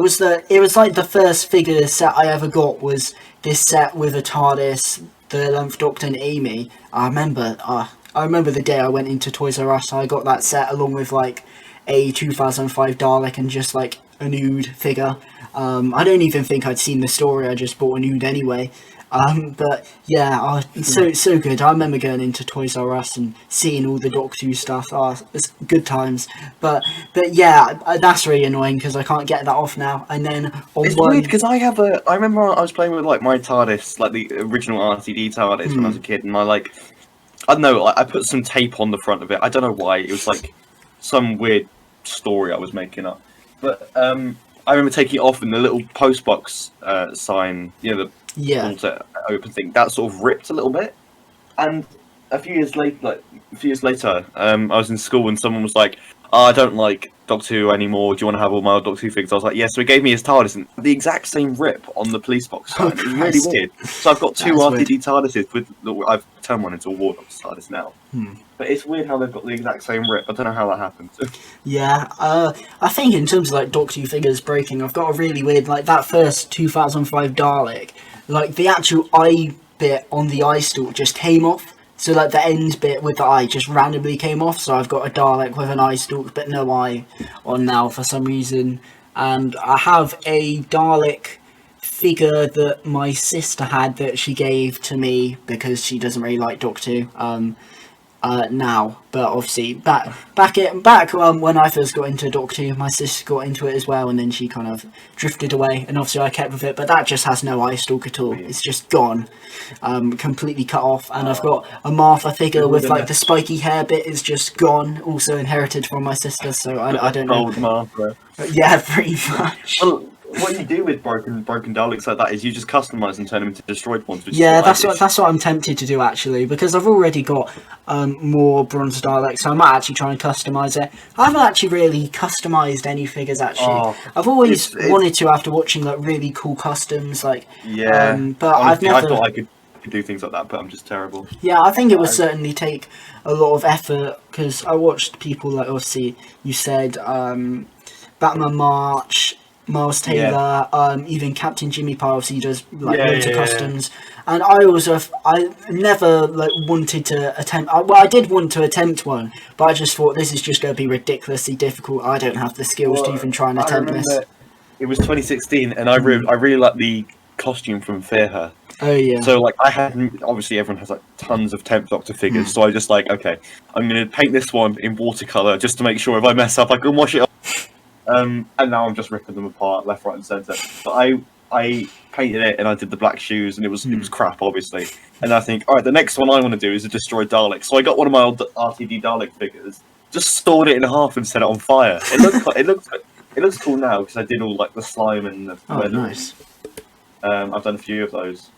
was like the first figure set I ever got was this set with a TARDIS, the 11th Doctor and Amy. I remember the day I went into Toys R Us. I got that set along with like a 2005 Dalek and just like a nude figure. I don't even think I'd seen the story. I just bought a nude anyway. But yeah, so good. I remember going into Toys R Us and seeing all the Doctor Who stuff. It's good times. But yeah, that's really annoying because I can't get that off now. And then it's weird because I remember I was playing with like my TARDIS, like the original RTD TARDIS when I was a kid, and I don't know. I put some tape on the front of it. I don't know why. It was like some weird story I was making up. But I remember taking it off, and the little postbox sign, the Yeah. alter open thing, that sort of ripped a little bit. And a few years later, I was in school, and someone was like, "Oh, I don't like Doctor Who anymore. Do you want to have all my old Doctor Who figures?" I was like, "Yeah." So he gave me his TARDIS, and the exact same rip on the police box sign. It was really Christ. weird. So I've got two That is RTD TARDISes with. I've turned one into a War Doctor TARDIS now. But it's weird how they've got the exact same rip. I don't know how that happened. Yeah, I think in terms of like Doctor Who figures breaking, I've got a really weird, like that first 2005 Dalek, like the actual eye bit on the eye stalk just came off. So like the end bit with the eye just randomly came off. So I've got a Dalek with an eye stalk but no eye on now for some reason. And I have a Dalek figure that my sister had that she gave to me because she doesn't really like Doctor Who. Now, but obviously back when I first got into Doctor Who, my sister got into it as well, and then she kind of drifted away, and obviously I kept with it. But that just has no eye stalk at all; it's just gone, completely cut off. And I've got a Martha figure with like the spiky hair bit is just gone, also inherited from my sister. So I don't know. Old Martha. Yeah, pretty much. Well, what you do with broken Daleks like that is you just customize and turn them into destroyed ones. Yeah, that's what I'm tempted to do actually, because I've already got more bronze Daleks, so I might actually try and customize it. I haven't actually really customized any figures actually. I've always wanted to after watching like really cool customs, like but honestly, I've never. I thought I could do things like that, but I'm just terrible. Yeah, I think it would certainly take a lot of effort because I watched people like obviously you said Batman March. Miles Taylor, even Captain Jimmy Pie, obviously does like loads of customs, and I never like wanted to attempt. I did want to attempt one, but I just thought this is just going to be ridiculously difficult. I don't have the skills to even try and attempt this. It was 2016, and I really like the costume from Fear Her. Oh yeah. So like I had obviously everyone has like tons of 10th Doctor figures, so I just like okay, I'm gonna paint this one in watercolor just to make sure if I mess up I can wash it off. And now I'm just ripping them apart left, right, and centre. But I painted it and I did the black shoes, and it was crap, obviously. And I think, all right, the next one I want to do is a destroyed Dalek. So I got one of my old RTD Dalek figures, just sawed it in half and set it on fire. It looks cool now because I did all like the slime and the weather. Nice. I've done a few of those,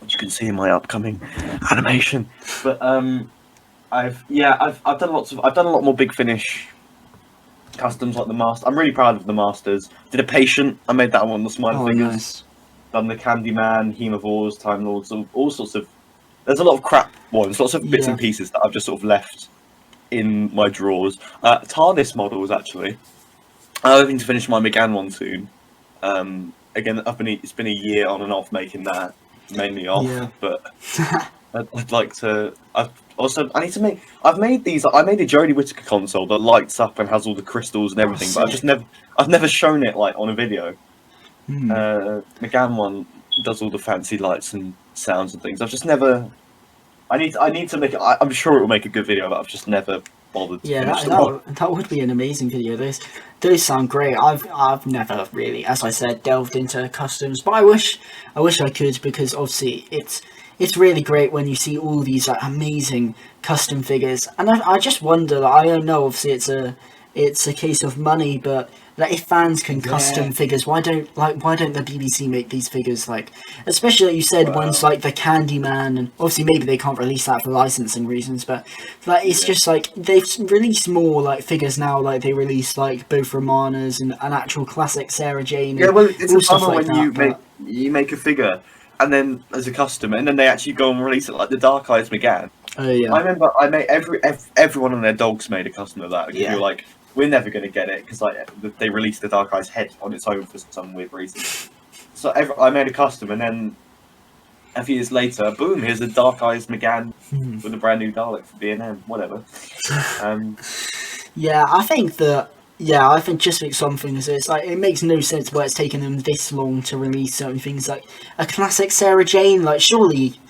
which you can see in my upcoming animation. But I've done a lot more Big Finish customs like the master. I'm really proud of the masters. Did a patient. I made that one. The smile figures. Nice. Done the Candyman, Hemivores, Time Lords, all sorts of. There's a lot of crap ones, lots of bits and pieces that I've just sort of left in my drawers. TARDIS models actually. I'm hoping to finish my McGann one soon. Again, it's been a year on and off making that, mainly off, but I'd like to. I need to make. I made a Jodie Whittaker console that lights up and has all the crystals and everything, but I've never shown it like on a video. McGann one does all the fancy lights and sounds and things. I've just never. I need to make it. I'm sure it will make a good video, but I've just never bothered. Yeah, that would be an amazing video. Those sound great. I've never really, as I said, delved into customs, but I wish I could, because obviously it's really great when you see all these like amazing custom figures, and I just wonder. Like, I don't know. Obviously, it's a case of money, but like if fans can custom figures, why don't the BBC make these figures? Like, especially like you said, ones like the Candyman, and obviously maybe they can't release that for licensing reasons, but like it's just like they've released more like figures now. Like they release like both Romanas and an actual classic Sarah Jane. Yeah, well, it's a bummer like when you make a figure. And then as a customer, and then they actually go and release it like the Dark Eyes McGann. Oh yeah. I remember I made everyone and their dogs made a custom of that because you were like, we're never going to get it because like they released the Dark Eyes head on its own for some weird reason. So I made a custom, and then a few years later, boom! Here's a Dark Eyes McGann with a brand new Dalek for B&M, whatever. Yeah, I think that. Yeah, I think just like some things, it's like it makes no sense why it's taken them this long to release certain things. Like a classic Sarah Jane, like surely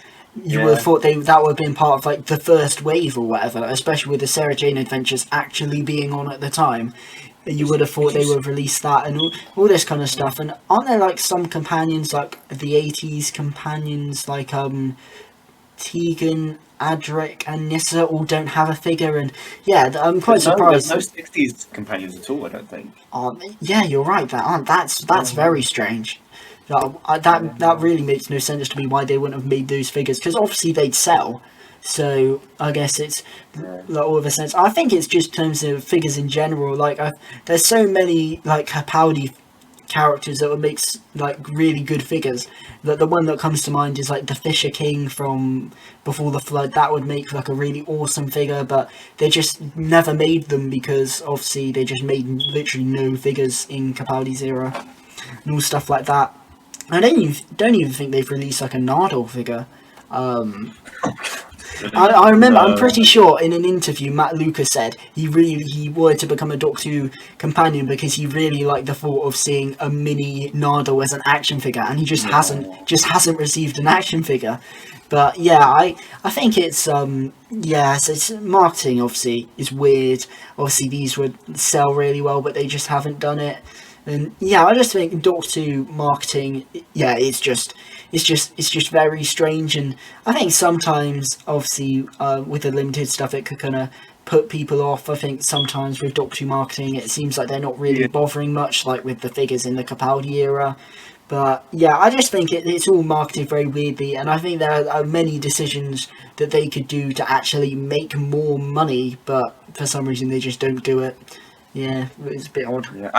you would have thought that would have been part of like the first wave or whatever, especially with the Sarah Jane Adventures actually being on at the time. You would have thought they would have released that and all this kind of stuff. And aren't there like some companions, like the 80s companions, like Tegan Adric and Nissa all don't have a figure, and yeah, I'm quite There's surprised. no 60s companions at all, I don't think. Yeah, you're right. That's very strange. That really makes no sense to me why they wouldn't have made those figures, because obviously they'd sell. So I guess it's Yeah. like all of a sense. I think it's just terms of figures in general. Like there's so many like Capaldi characters that would make like really good figures. The one that comes to mind is like the Fisher King from Before the Flood. That would make like a really awesome figure, but they just never made them because obviously they just made literally no figures in Capaldi's era and all stuff like that. I don't even think they've released like a Nardole figure. I remember, I'm pretty sure in an interview Matt Lucas said he wanted to become a Doctor Who companion because he really liked the thought of seeing a mini Nardole as an action figure, and he just hasn't received an action figure. But yeah, I think it's it's marketing obviously is weird. Obviously these would sell really well, but they just haven't done it. And yeah, I just think Doctor Who marketing, yeah, it's just very strange, and I think sometimes, obviously, with the limited stuff, it could kind of put people off. I think sometimes with Doctor Who marketing, it seems like they're not really bothering much, like with the figures in the Capaldi era. But yeah, I just think it's all marketed very weirdly, and I think there are many decisions that they could do to actually make more money, but for some reason they just don't do it. Yeah, it's a bit odd. Yeah,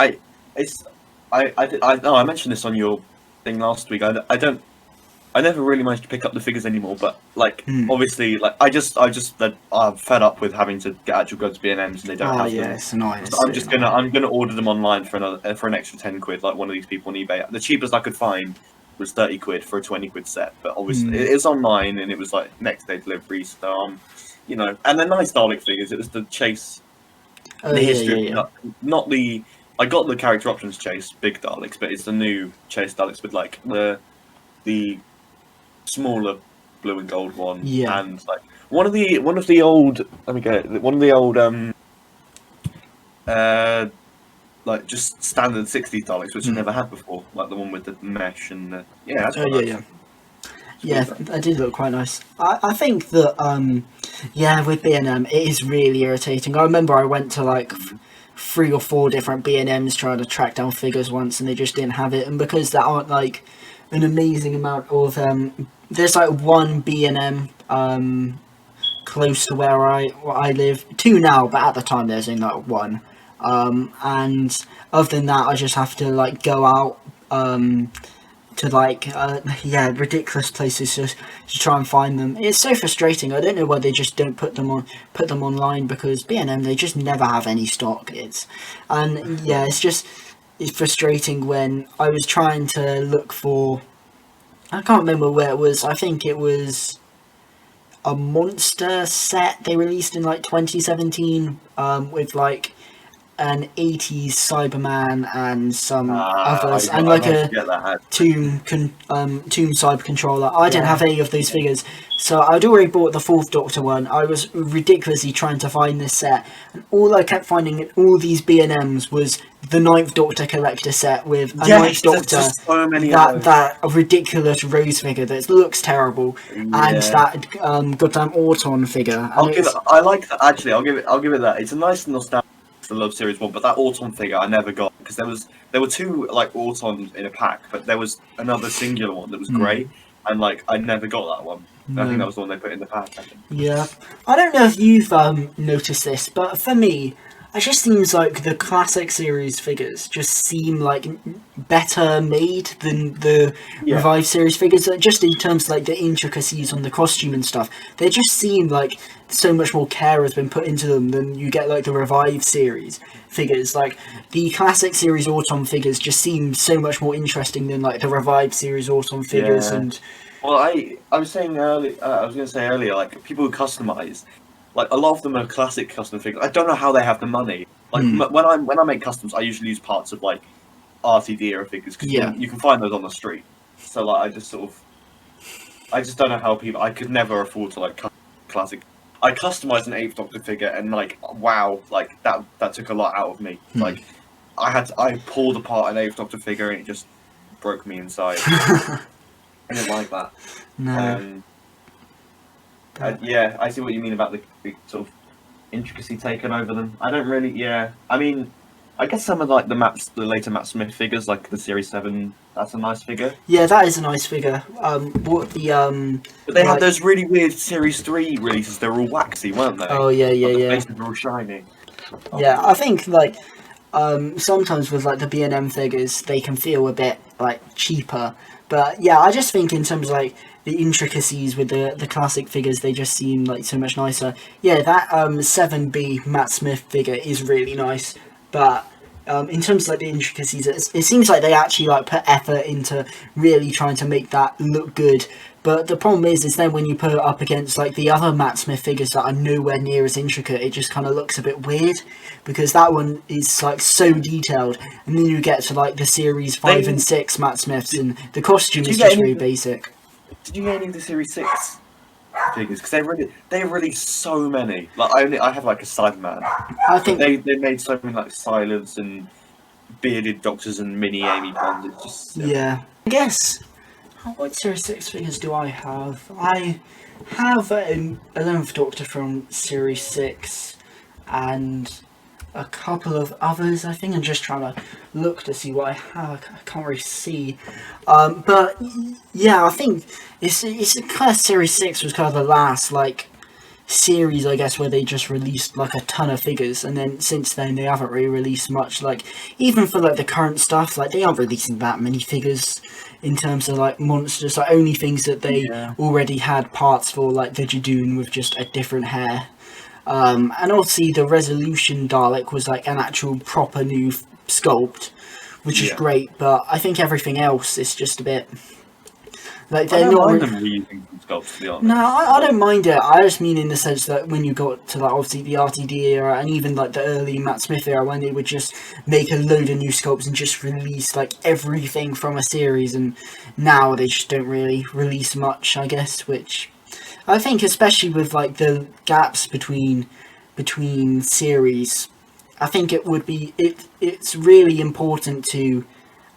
I mentioned this on your thing last week. I never really managed to pick up the figures anymore, but like obviously, like I'm fed up with having to get actual goods B&Ms and they don't have them. It's annoying. So I'm gonna order them online for an extra £10, like one of these people on eBay. The cheapest I could find was £30 for a £20 set, but obviously it's online and it was like next day delivery. So and they're nice Dalek figures. It was the Chase, the history, not the. I got the character options Chase big Daleks, but it's the new Chase Daleks with like the smaller blue and gold one, and like one of the old. Let me get it. One of the old like just standard 60s Daleks, which I never had before, like the one with the mesh and the That's nice. Yeah, that did look quite nice. I think that with B&M it is really irritating. I remember I went to like 3 or 4 different B&Ms trying to track down figures once, and they just didn't have it. And because there aren't like an amazing amount of there's like one B&M close to where I live, 2 now, but at the time there's only like 1. And other than that, I just have to like go out to like ridiculous places to try and find them. It's so frustrating. I don't know why they just don't put them online, because B&M, they just never have any stock. It's frustrating. When I was trying to look for, I can't remember where it was. I think it was a monster set they released in like 2017 with like an 80s Cyberman and some others, and like a Tomb Cyber Controller. I didn't have any of those figures, so I'd already bought the 4th Doctor one. I was ridiculously trying to find this set, and all I kept finding in all these B&Ms was the 9th Doctor collector set with a 9th Doctor, so many that ridiculous Rose figure that looks terrible, and that goddamn Auton figure. I'll give it that. It's a nice nostalgia, the Love Series one, but that Auton figure I never got, because there were 2 like Autons in a pack, but there was another singular one that was grey, and like I never got that one. I think that was the one they put in the pack. Yeah, I don't know if you've noticed this, but for me, it just seems like the classic series figures just seem like better made than the Revive series figures. Just in terms of like the intricacies on the costume and stuff, they just seem like so much more care has been put into them than you get like the Revive series figures. Like the classic series Autumn figures just seem so much more interesting than like the Revive series Autumn figures. And well, I was saying earlier, I was going to say earlier, like people who customize. Like a lot of them are classic custom figures. I don't know how they have the money. Like when I make customs, I usually use parts of like RTD era figures, because you can find those on the street. So like I just don't know how people. I could never afford to like classic. I customized an 8th Doctor figure, and like wow, like that took a lot out of me. Like I pulled apart an 8th Doctor figure, and it just broke me inside. I didn't like that. No. Yeah, I see what you mean about the sort of intricacy taken over them. I don't really. Yeah, I mean, I guess some of like the later Matt Smith figures, like the Series 7, that's a nice figure. Yeah, that is a nice figure. What the But they had like? those really weird Series 3 releases. They were all waxy, weren't they? Oh yeah, yeah, Like the yeah, faces were all shiny. yeah. I think like sometimes with like the B&M figures, they can feel a bit like cheaper. But yeah, I just think in terms of like the intricacies with the classic figures, they just seem like so much nicer. Yeah, that 7B Matt Smith figure is really nice, but in terms of like the intricacies, it seems like they actually like put effort into really trying to make that look good. But the problem is then when you put it up against like the other Matt Smith figures that are nowhere near as intricate, it just kind of looks a bit weird because that one is like so detailed, and then you get to like the series 5 and 6 Matt Smiths, and the costume is just really basic. Did you get any of the Series 6 figures? Because they released so many. Like I have like a Cyberman. I think They made so many like Silence and bearded doctors and mini Amy Bonds. It's just silly. yeah. I guess what Series 6 figures do I have? I have an 11th Doctor from Series 6 and a couple of others. I think I'm just trying to look to see what I have. I can't really see. But yeah, I think it's kind of Series 6 was kind of the last like series, I guess, where they just released like a ton of figures, and then since then they haven't really released much. Like even for like the current stuff, like they aren't releasing that many figures in terms of like monsters. Like only things that they already had parts for, like the Jadoon with just a different hair. And obviously the Resolution Dalek was like an actual proper new sculpt, which is great. But I think everything else is just a bit. Like I they're don't not. mind them reusing some sculpts, to be honest. No, I don't mind it. I just mean in the sense that when you got to like obviously the RTD era and even like the early Matt Smith era, when they would just make a load of new sculpts and just release like everything from a series, and now they just don't really release much, I guess. Which I think, especially with like the gaps between series, I think it would be it's really important to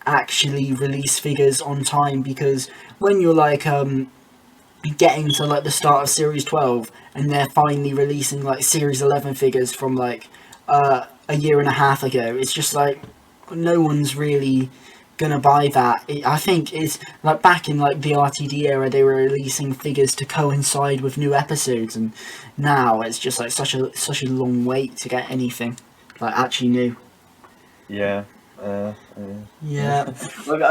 actually release figures on time, because when you're like getting to like the start of series 12 and they're finally releasing like series 11 figures from like a year and a half ago, it's just like no one's really gonna buy that. I think it's like back in like the RTD era, they were releasing figures to coincide with new episodes, and now it's just like such a long wait to get anything like actually new. Yeah. Yeah. Look,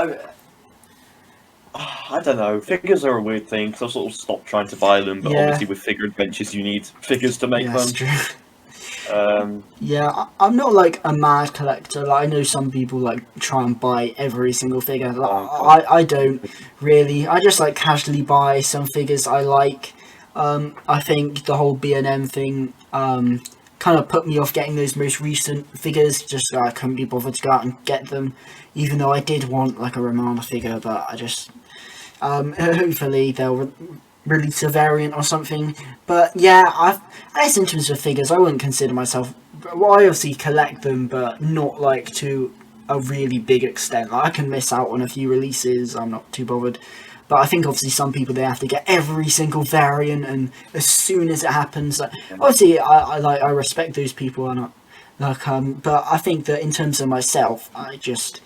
I don't know. Figures are a weird thing, because I've sort of stopped trying to buy them, but obviously with Figure Adventures you need figures to make Yeah, them. that's true. Yeah, I'm not like a mad collector. Like, I know some people like try and buy every single figure. Like, I don't really. I just like casually buy some figures I like. I think the whole B&M thing kind of put me off getting those most recent figures. Just I couldn't be bothered to go out and get them, even though I did want like a Romana figure. But I just hopefully they'll release a variant or something. But yeah, I guess in terms of figures, I wouldn't consider myself. Well, I obviously collect them, but not like to a really big extent. Like, I can miss out on a few releases. I'm not too bothered. But I think obviously some people, they have to get every single variant, and as soon as it happens, like, obviously I respect those people, and but I think that in terms of myself, I'm just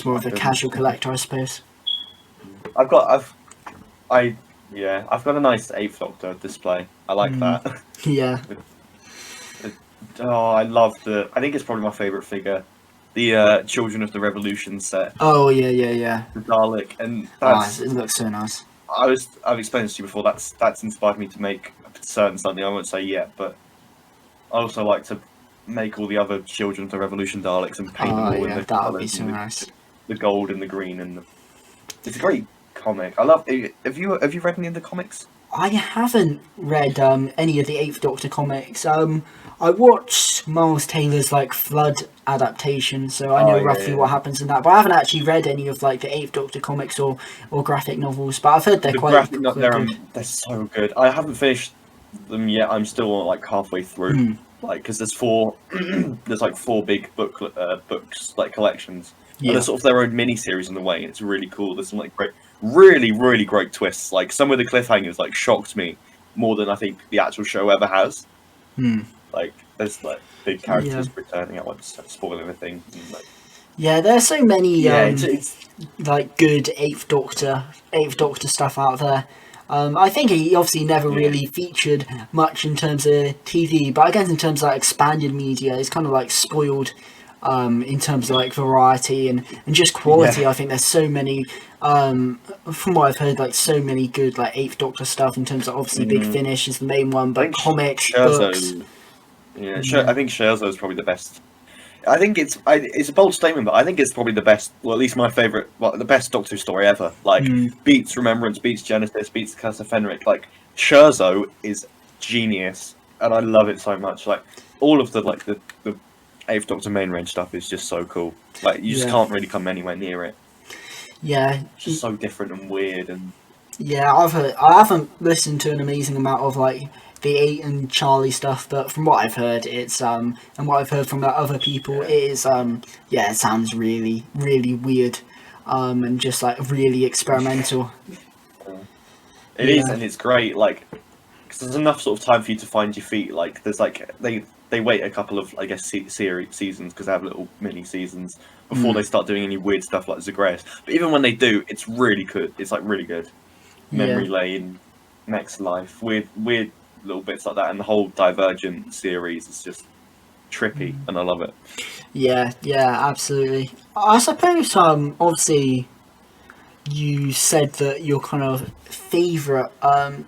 more of a casual collector, I suppose. I've got a nice 8th Doctor display. I like that. Yeah. I love I think it's probably my favourite figure. The Children of the Revolution set. Oh yeah. The Dalek, and It looks so nice. I've explained this to you before. That's inspired me to make a certain something. I won't say yet, but I also like to make all the other Children of the Revolution Daleks and paint them all in the that would be colours, so nice. the gold and the green, and it's a great comic. I love. Have you read any of the comics? I haven't read any of the Eighth Doctor comics. I watched Miles Taylor's like Flood adaptation, so I know roughly what happens in that. But I haven't actually read any of like the Eighth Doctor comics or graphic novels. But I've heard they're quite good. They're so good. I haven't finished them yet. I'm still like halfway through. Like, because there's there's like 4 big books like collections. And they're sort of their own mini series in the way. It's really cool. There's some like really great twists. Like some of the cliffhangers like shocked me more than I think the actual show ever has. Hmm. Like, there's like big characters returning. I won't spoil anything. And, like, Yeah, there's so many it's like good Eighth Doctor stuff out there. I think he obviously never really featured much in terms of TV, but I guess in terms of like expanded media, it's kind of like spoiled in terms of like variety and just quality. I think there's so many, from what I've heard, like so many good like Eighth Doctor stuff in terms of obviously Big Finish is the main one, I but think comics, Scherzo, books. I think Scherzo is probably the best. I think it's a bold statement, but I think it's probably the best. Well, at least my favorite, well, the best Doctor Who story ever. Like beats Remembrance, beats Genesis, beats Curse of Fenric. Like Scherzo is genius, and I love it so much. Like all of the Eighth Doctor main range stuff is just so cool. Like you just can't really come anywhere near it. Yeah, It's just so different and weird and. yeah, I haven't listened to an amazing amount of like the Eight and Charlie stuff, but from what I've heard, it's and what I've heard from other people, it is it sounds really really weird, and just like really experimental. It is, and it's great. Like, cause there's enough sort of time for you to find your feet. Like, there's like they wait a couple of I guess seasons because they have little mini seasons before they start doing any weird stuff like Zagreus. But even when they do, it's really good. It's like really good. Memory Lane, Next Life, weird little bits like that, and the whole Divergent series is just trippy, and I love it. Yeah, absolutely. I suppose obviously you said that your kind of favorite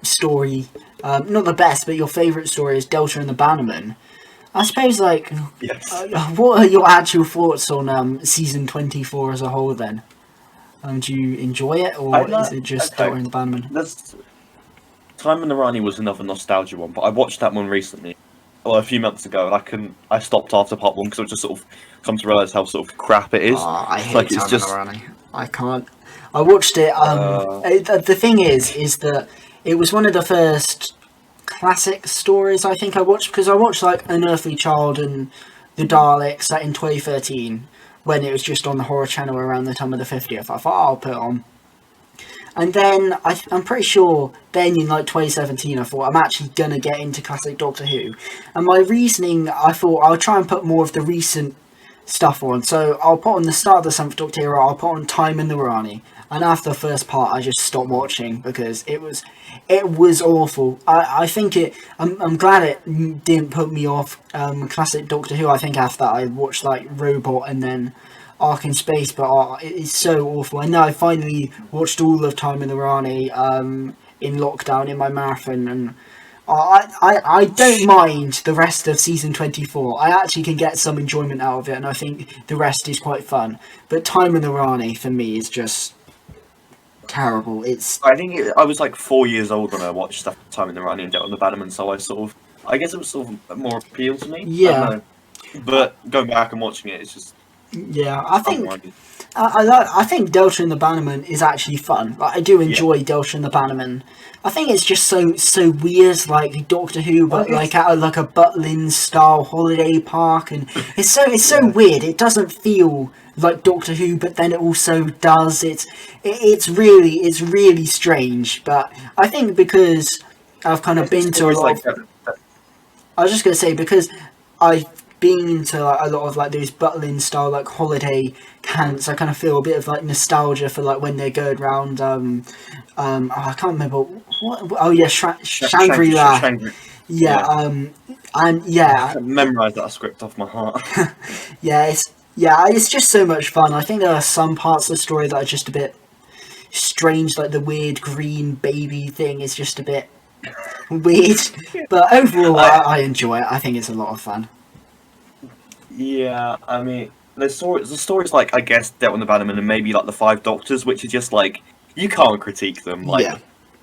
story, not the best, but your favorite story is Delta and the Bannerman. I suppose, like, Yes. What are your actual thoughts on season 24 as a whole? Then, do you enjoy it, or is it just Delta and the Bannerman? Time in the Rani was another nostalgia one, but I watched that one recently, well, a few months ago, and I stopped after part one because I just sort of come to realise how sort of crap it is. I hate like, Time it's just. in the Rani. I can't. I watched it. The thing is that it was one of the first classic stories I think I watched, because I watched like An Earthly Child and The Daleks in 2013 when it was just on the horror channel around the time of the 50th. I thought, I'll put it on. And then I'm pretty sure then in like 2017 I thought I'm actually gonna get into classic Doctor Who, and my reasoning, I thought I'll try and put more of the recent stuff on. So I'll put on the start of the 7th Doctor era, I'll put on Time in the Rani, and after the first part I just stopped watching because it was awful. I think I'm glad it didn't put me off classic Doctor Who. I think after that I watched like Robot and then Ark in Space, but it is so awful. And now I finally watched all of Time in the Rani in lockdown in my marathon, and I don't mind the rest of season 24. I actually can get some enjoyment out of it, and I think the rest is quite fun. But Time in the Rani for me is just terrible. I think I was like 4 years old when I watched stuff Time in the Rani and Delta and the Bannerman, so I guess it was sort of more appeal to me. Yeah. I don't know. But going back and watching it, it's just. Yeah, I think I think Delta and the Bannerman is actually fun. Like, I do enjoy Delta and the Bannerman. I think it's just so weird, like Doctor Who, but like at a Butlin style holiday park, and it's so weird. It doesn't feel like Doctor Who, but then it also does. It's really strange. But I think because I've kind of been to a lot of, I was just gonna say, because I've been to like a lot of like those Butlin style like holiday camps, I kind of feel a bit of like nostalgia for like when they're going around I can't remember what, oh yeah, Shangri-La. And yeah, I memorised that script off my heart. it's just so much fun. I think there are some parts of the story that are just a bit strange, like the weird green baby thing is just a bit weird, but overall I enjoy it. I think it's a lot of fun. Yeah, I mean, the stories like, I guess, Delta and the Bannerman and maybe like the Five Doctors, which are just like, you can't critique them. Like,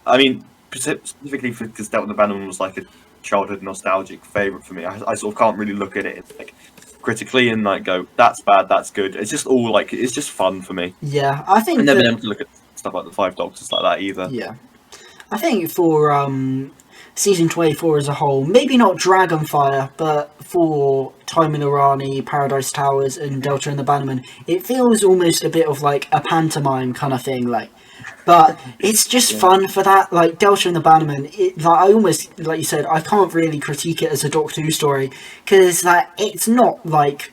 I mean, specifically because Delta and the Bannerman was like a childhood nostalgic favourite for me, I sort of can't really look at it like critically and like go, that's bad, that's good. It's just all like, it's just fun for me. Yeah, I think I've never been able to look at stuff like the Five Doctors like that either. Yeah, I think for season 24 as a whole, maybe not Dragonfire, but for Time in Arani, Paradise Towers, and Delta and the Bannerman, it feels almost a bit of like a pantomime kind of thing, like. But it's just fun for that, like Delta and the Bannerman. Like I almost, like you said, I can't really critique it as a Doctor Who story because like it's not like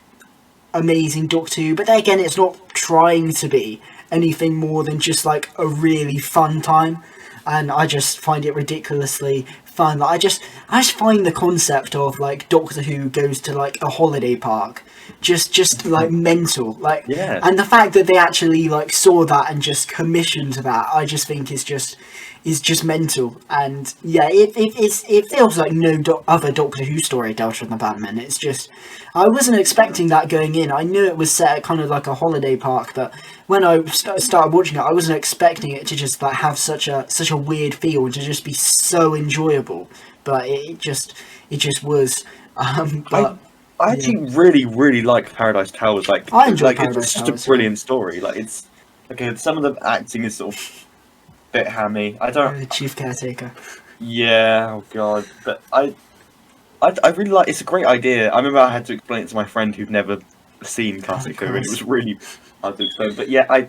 amazing Doctor Who, but then again, it's not trying to be anything more than just like a really fun time, and I just find it ridiculously fun. Like, I just find the concept of like Doctor Who goes to like a holiday park just like mental, like, Yeah. and the fact that they actually like saw that and just commissioned that, I just think is just mental. And yeah, it feels like no other Doctor Who story, Delta and the Batman. It's just, I wasn't expecting that going in. I knew it was set at kind of like a holiday park, but when I started watching it, I wasn't expecting it to just like have such a weird feel and to just be so enjoyable. But it just was. But I actually really like Paradise Towers. Like, I enjoy like Paradise it's just Towers, a brilliant story. Like, it's okay. Some of the acting is sort of a bit hammy. I don't. Chief Caretaker. Yeah. Oh god. But I really like. It's a great idea. I remember I had to explain it to my friend who'd never seen classic Who, and it was really hard to explain. But yeah,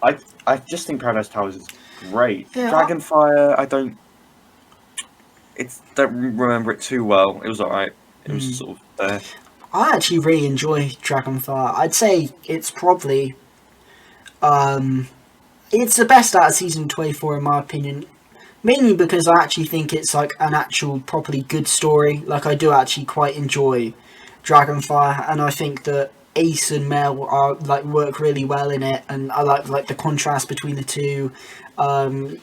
I just think Paradise Towers is great. Yeah, Dragonfire, I don't remember it too well. It was alright. It was sort of there. I actually really enjoy Dragonfire. I'd say it's probably it's the best out of season 24 in my opinion. Mainly because I actually think it's like an actual properly good story. Like I do actually quite enjoy Dragonfire, and I think that Ace and Mel are like work really well in it, and I like the contrast between the two.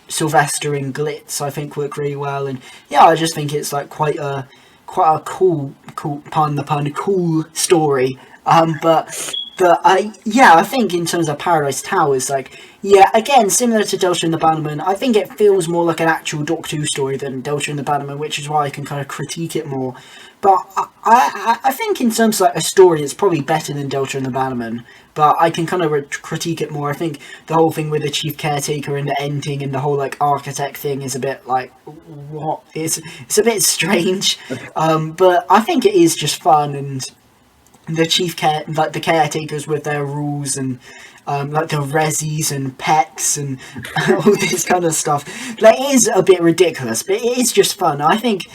Sylvester and Glitz I think work really well, and yeah, I just think it's like quite a cool, pardon the pun, cool story. But I think in terms of Paradise Towers, like, yeah, again, similar to Delta and the Bannerman, I think it feels more like an actual Doctor Who story than Delta and the Bannerman, which is why I can kind of critique it more. But I think in terms of like a story, it's probably better than Delta and the Bannerman, but I can kind of critique it more. I think the whole thing with the Chief Caretaker and the ending and the whole like architect thing is a bit like, what? It's a bit strange, but I think it is just fun, and the caretakers with their rules and like the resis and pets and all this kind of stuff. Like, it is a bit ridiculous, but it is just fun. I think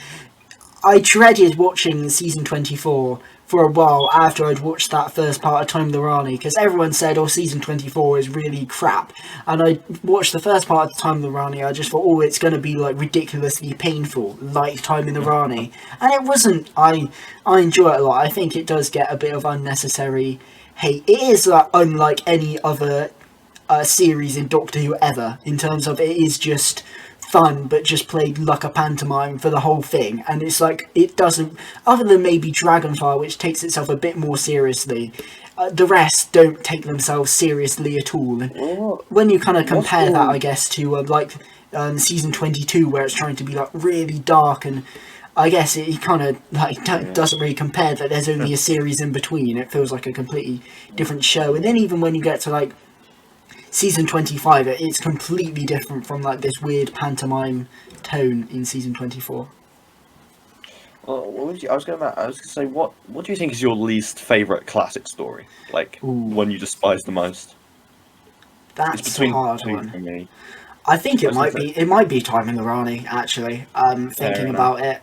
I dreaded watching season 24 for a while after I'd watched that first part of Time of the Rani, because everyone said, oh, season 24 is really crap. And I watched the first part of Time of the Rani, I just thought, oh, it's going to be like ridiculously painful, like Time in the Rani. And it wasn't. I enjoy it a lot. I think it does get a bit of unnecessary hate. It is like unlike any other series in Doctor Who ever, in terms of it is just fun, but just played like a pantomime for the whole thing. And it's like, it doesn't, other than maybe Dragonfire, which takes itself a bit more seriously, the rest don't take themselves seriously at all. And when you kind of compare that, I guess, to season 22, where it's trying to be like really dark, and I guess it kind of like doesn't really compare, that there's only a series in between. It feels like a completely different show. And then even when you get to like season 25, it's completely different from like this weird pantomime tone in season 24. Well, I was going to say, what do you think is your least favourite classic story? Like, one you despise the most? That's a hard one. For me. I think it might be Time in the Rani, actually. Thinking about it.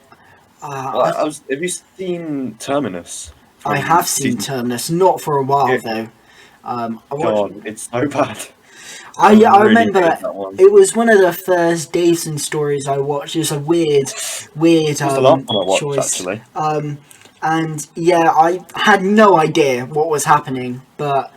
Have you seen Terminus? I have seen Terminus, not for a while though. God, it's so bad. I remember it was one of the first Davison stories I watched. It was a weird choice. Actually. And yeah, I had no idea what was happening. But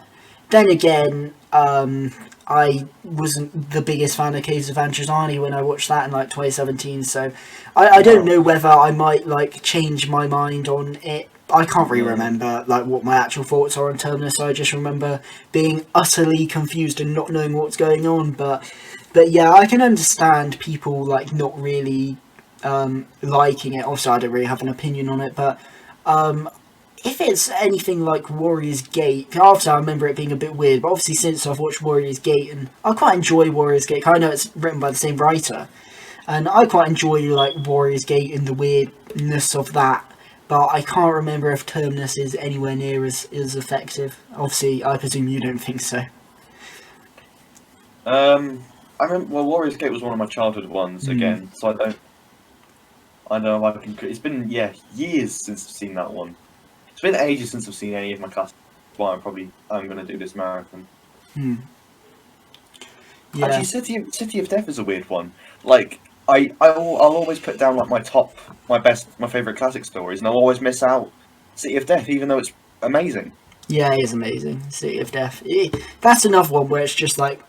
then again, I wasn't the biggest fan of Caves of Androzani when I watched that in like 2017. So I don't know whether I might like change my mind on it. I can't really remember like what my actual thoughts are on Terminus. I just remember being utterly confused and not knowing what's going on. But yeah, I can understand people like not really liking it. Also, I don't really have an opinion on it. But if it's anything like Warrior's Gate, after I remember it being a bit weird. But obviously, since I've watched Warrior's Gate, and I quite enjoy Warrior's Gate. I know it's written by the same writer. and I quite enjoy like Warriors Gate and the weirdness of that. But I can't remember if Terminus is anywhere near as effective. Obviously, I presume you don't think so. I remember. Well, Warriors Gate was one of my childhood ones again, so I don't. I know if I can. It's been years since I've seen that one. It's been ages since I've seen any of my classics. That's why I'm going to do this marathon. Yeah. Actually, City of Death is a weird one. Like I'll always put down like my favorite classic stories, and I'll always miss out City of Death, even though it's amazing. Yeah, it is amazing. City of Death. That's another one where it's just like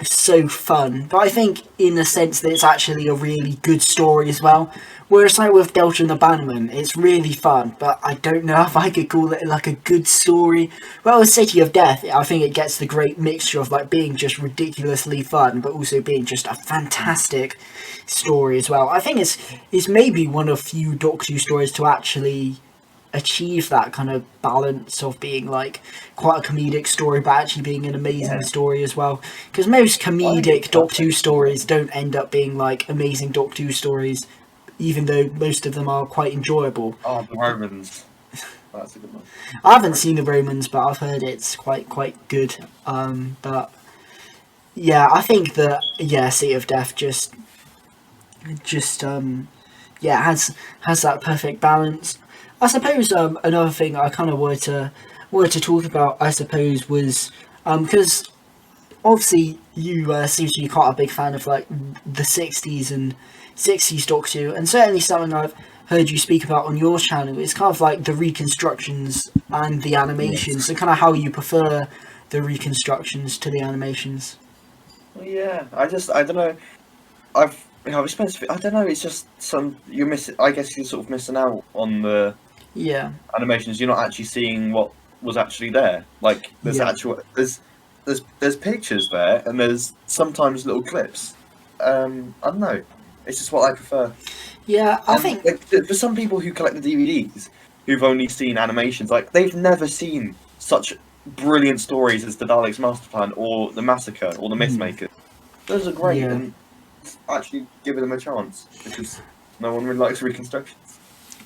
so fun, but I think in a sense that it's actually a really good story as well. Whereas like with Delta and the Bannerman, it's really fun, but I don't know if I could call it like a good story. Well, with City of Death, I think it gets the great mixture of like being just ridiculously fun, but also being just a fantastic story as well. I think it's maybe one of few Doctor Who stories to actually achieve that kind of balance of being like quite a comedic story but actually being an amazing story as well, because most comedic Doctor Who stories don't end up being like amazing Doctor Who stories, even though most of them are quite enjoyable. Oh, the Romans. That's a good one. I haven't seen the Romans, but I've heard it's quite good. But yeah, I think that City of Death just has that perfect balance. I suppose another thing I kind of wanted to talk about, I suppose, was because obviously you seem to be quite a big fan of like the 60s and 60s Doctor Who, and certainly something I've heard you speak about on your channel is kind of like the reconstructions and the animations, and kind of how you prefer the reconstructions to the animations. Well, yeah, I don't know. I don't know. It's just you're missing. I guess you're sort of missing out on the animations. You're not actually seeing what was actually there. Like there's pictures there, and there's sometimes little clips. I don't know. It's just what I prefer. Yeah, I think like, for some people who collect the DVDs, who've only seen animations, like they've never seen such brilliant stories as the Daleks' Master Plan or the Massacre or the Mythmaker. Those are great, and actually giving them a chance because no one really likes reconstructions.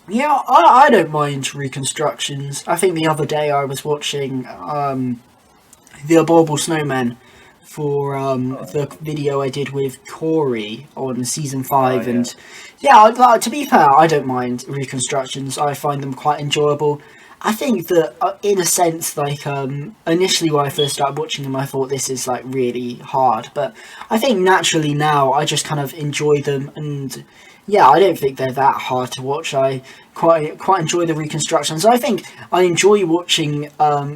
Yeah, I don't mind reconstructions. I think the other day I was watching The Abominable Snowman for the video I did with Corey on season 5, and to be fair, I don't mind reconstructions. I find them quite enjoyable. I think that in a sense, like initially when I first started watching them, I thought this is like really hard, but I think naturally now I just kind of enjoy them, and I don't think they're that hard to watch. I quite enjoy the reconstructions. I think I enjoy watching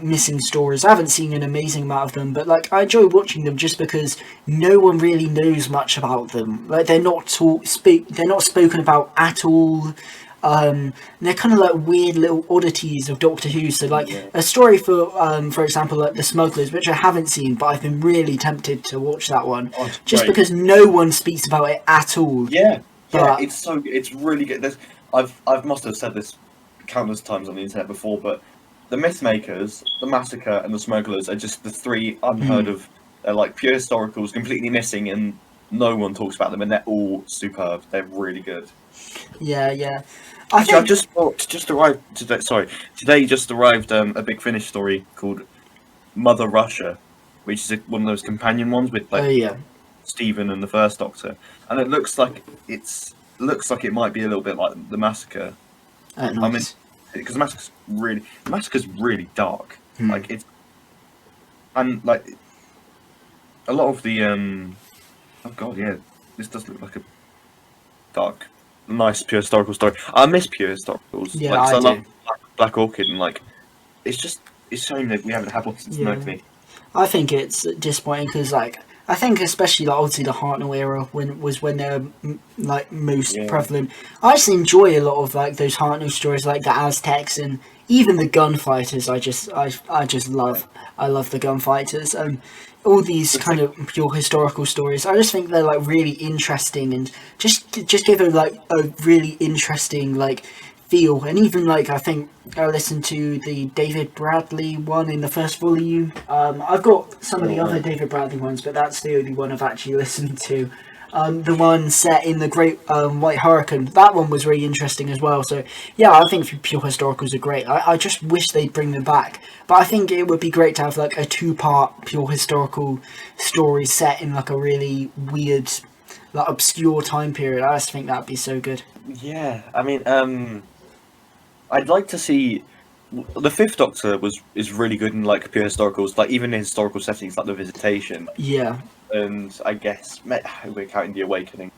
missing stories. I haven't seen an amazing amount of them, but like I enjoy watching them just because no one really knows much about them. Like they're not spoken about at all. They're kind of like weird little oddities of Doctor Who. So like a story for example, like The Smugglers, which I haven't seen, but I've been really tempted to watch that one just because no one speaks about it at all. Yeah, it's really good. I must have said this countless times on the internet before, but the Mythmakers, the Massacre, and the Smugglers are just the three unheard of. They're like pure historicals, completely missing, and no one talks about them, and they're all superb. They're really good. Yeah. I've just arrived today. Sorry, today just arrived a Big Finish story called Mother Russia, which is one of those companion ones with like Stephen and the First Doctor, and it looks like it might be a little bit like the Massacre. Nice. I mean, because the Massacre's really dark. Like it's and like a lot of the oh god, this does look like a dark. Nice pure historical story. I miss pure historicals. Yeah, I do. love Black Orchid, and like it's showing that we haven't had one since '90. I think it's disappointing because like I think especially like obviously the Hartnell era when they're like most prevalent. I just enjoy a lot of like those Hartnell stories, like the Aztecs and even the Gunfighters. I just love. I love the Gunfighters. All these kind of pure historical stories, I just think they're like really interesting and just give it like a really interesting like feel. And even like I think I listened to the David Bradley one in the first volume. I've got some of the other David Bradley ones, but that's the only one I've actually listened to. the one set in the Great White Hurricane. That one was really interesting as well. So yeah, I think pure historicals are great. I just wish they'd bring them back. But I think it would be great to have like a 2-part pure historical story set in like a really weird, like obscure time period. I just think that'd be so good. Yeah, I mean, I'd like to see. The Fifth Doctor is really good in like pure historicals, like even in historical settings like the Visitation, Yeah. and I guess we're counting the Awakening.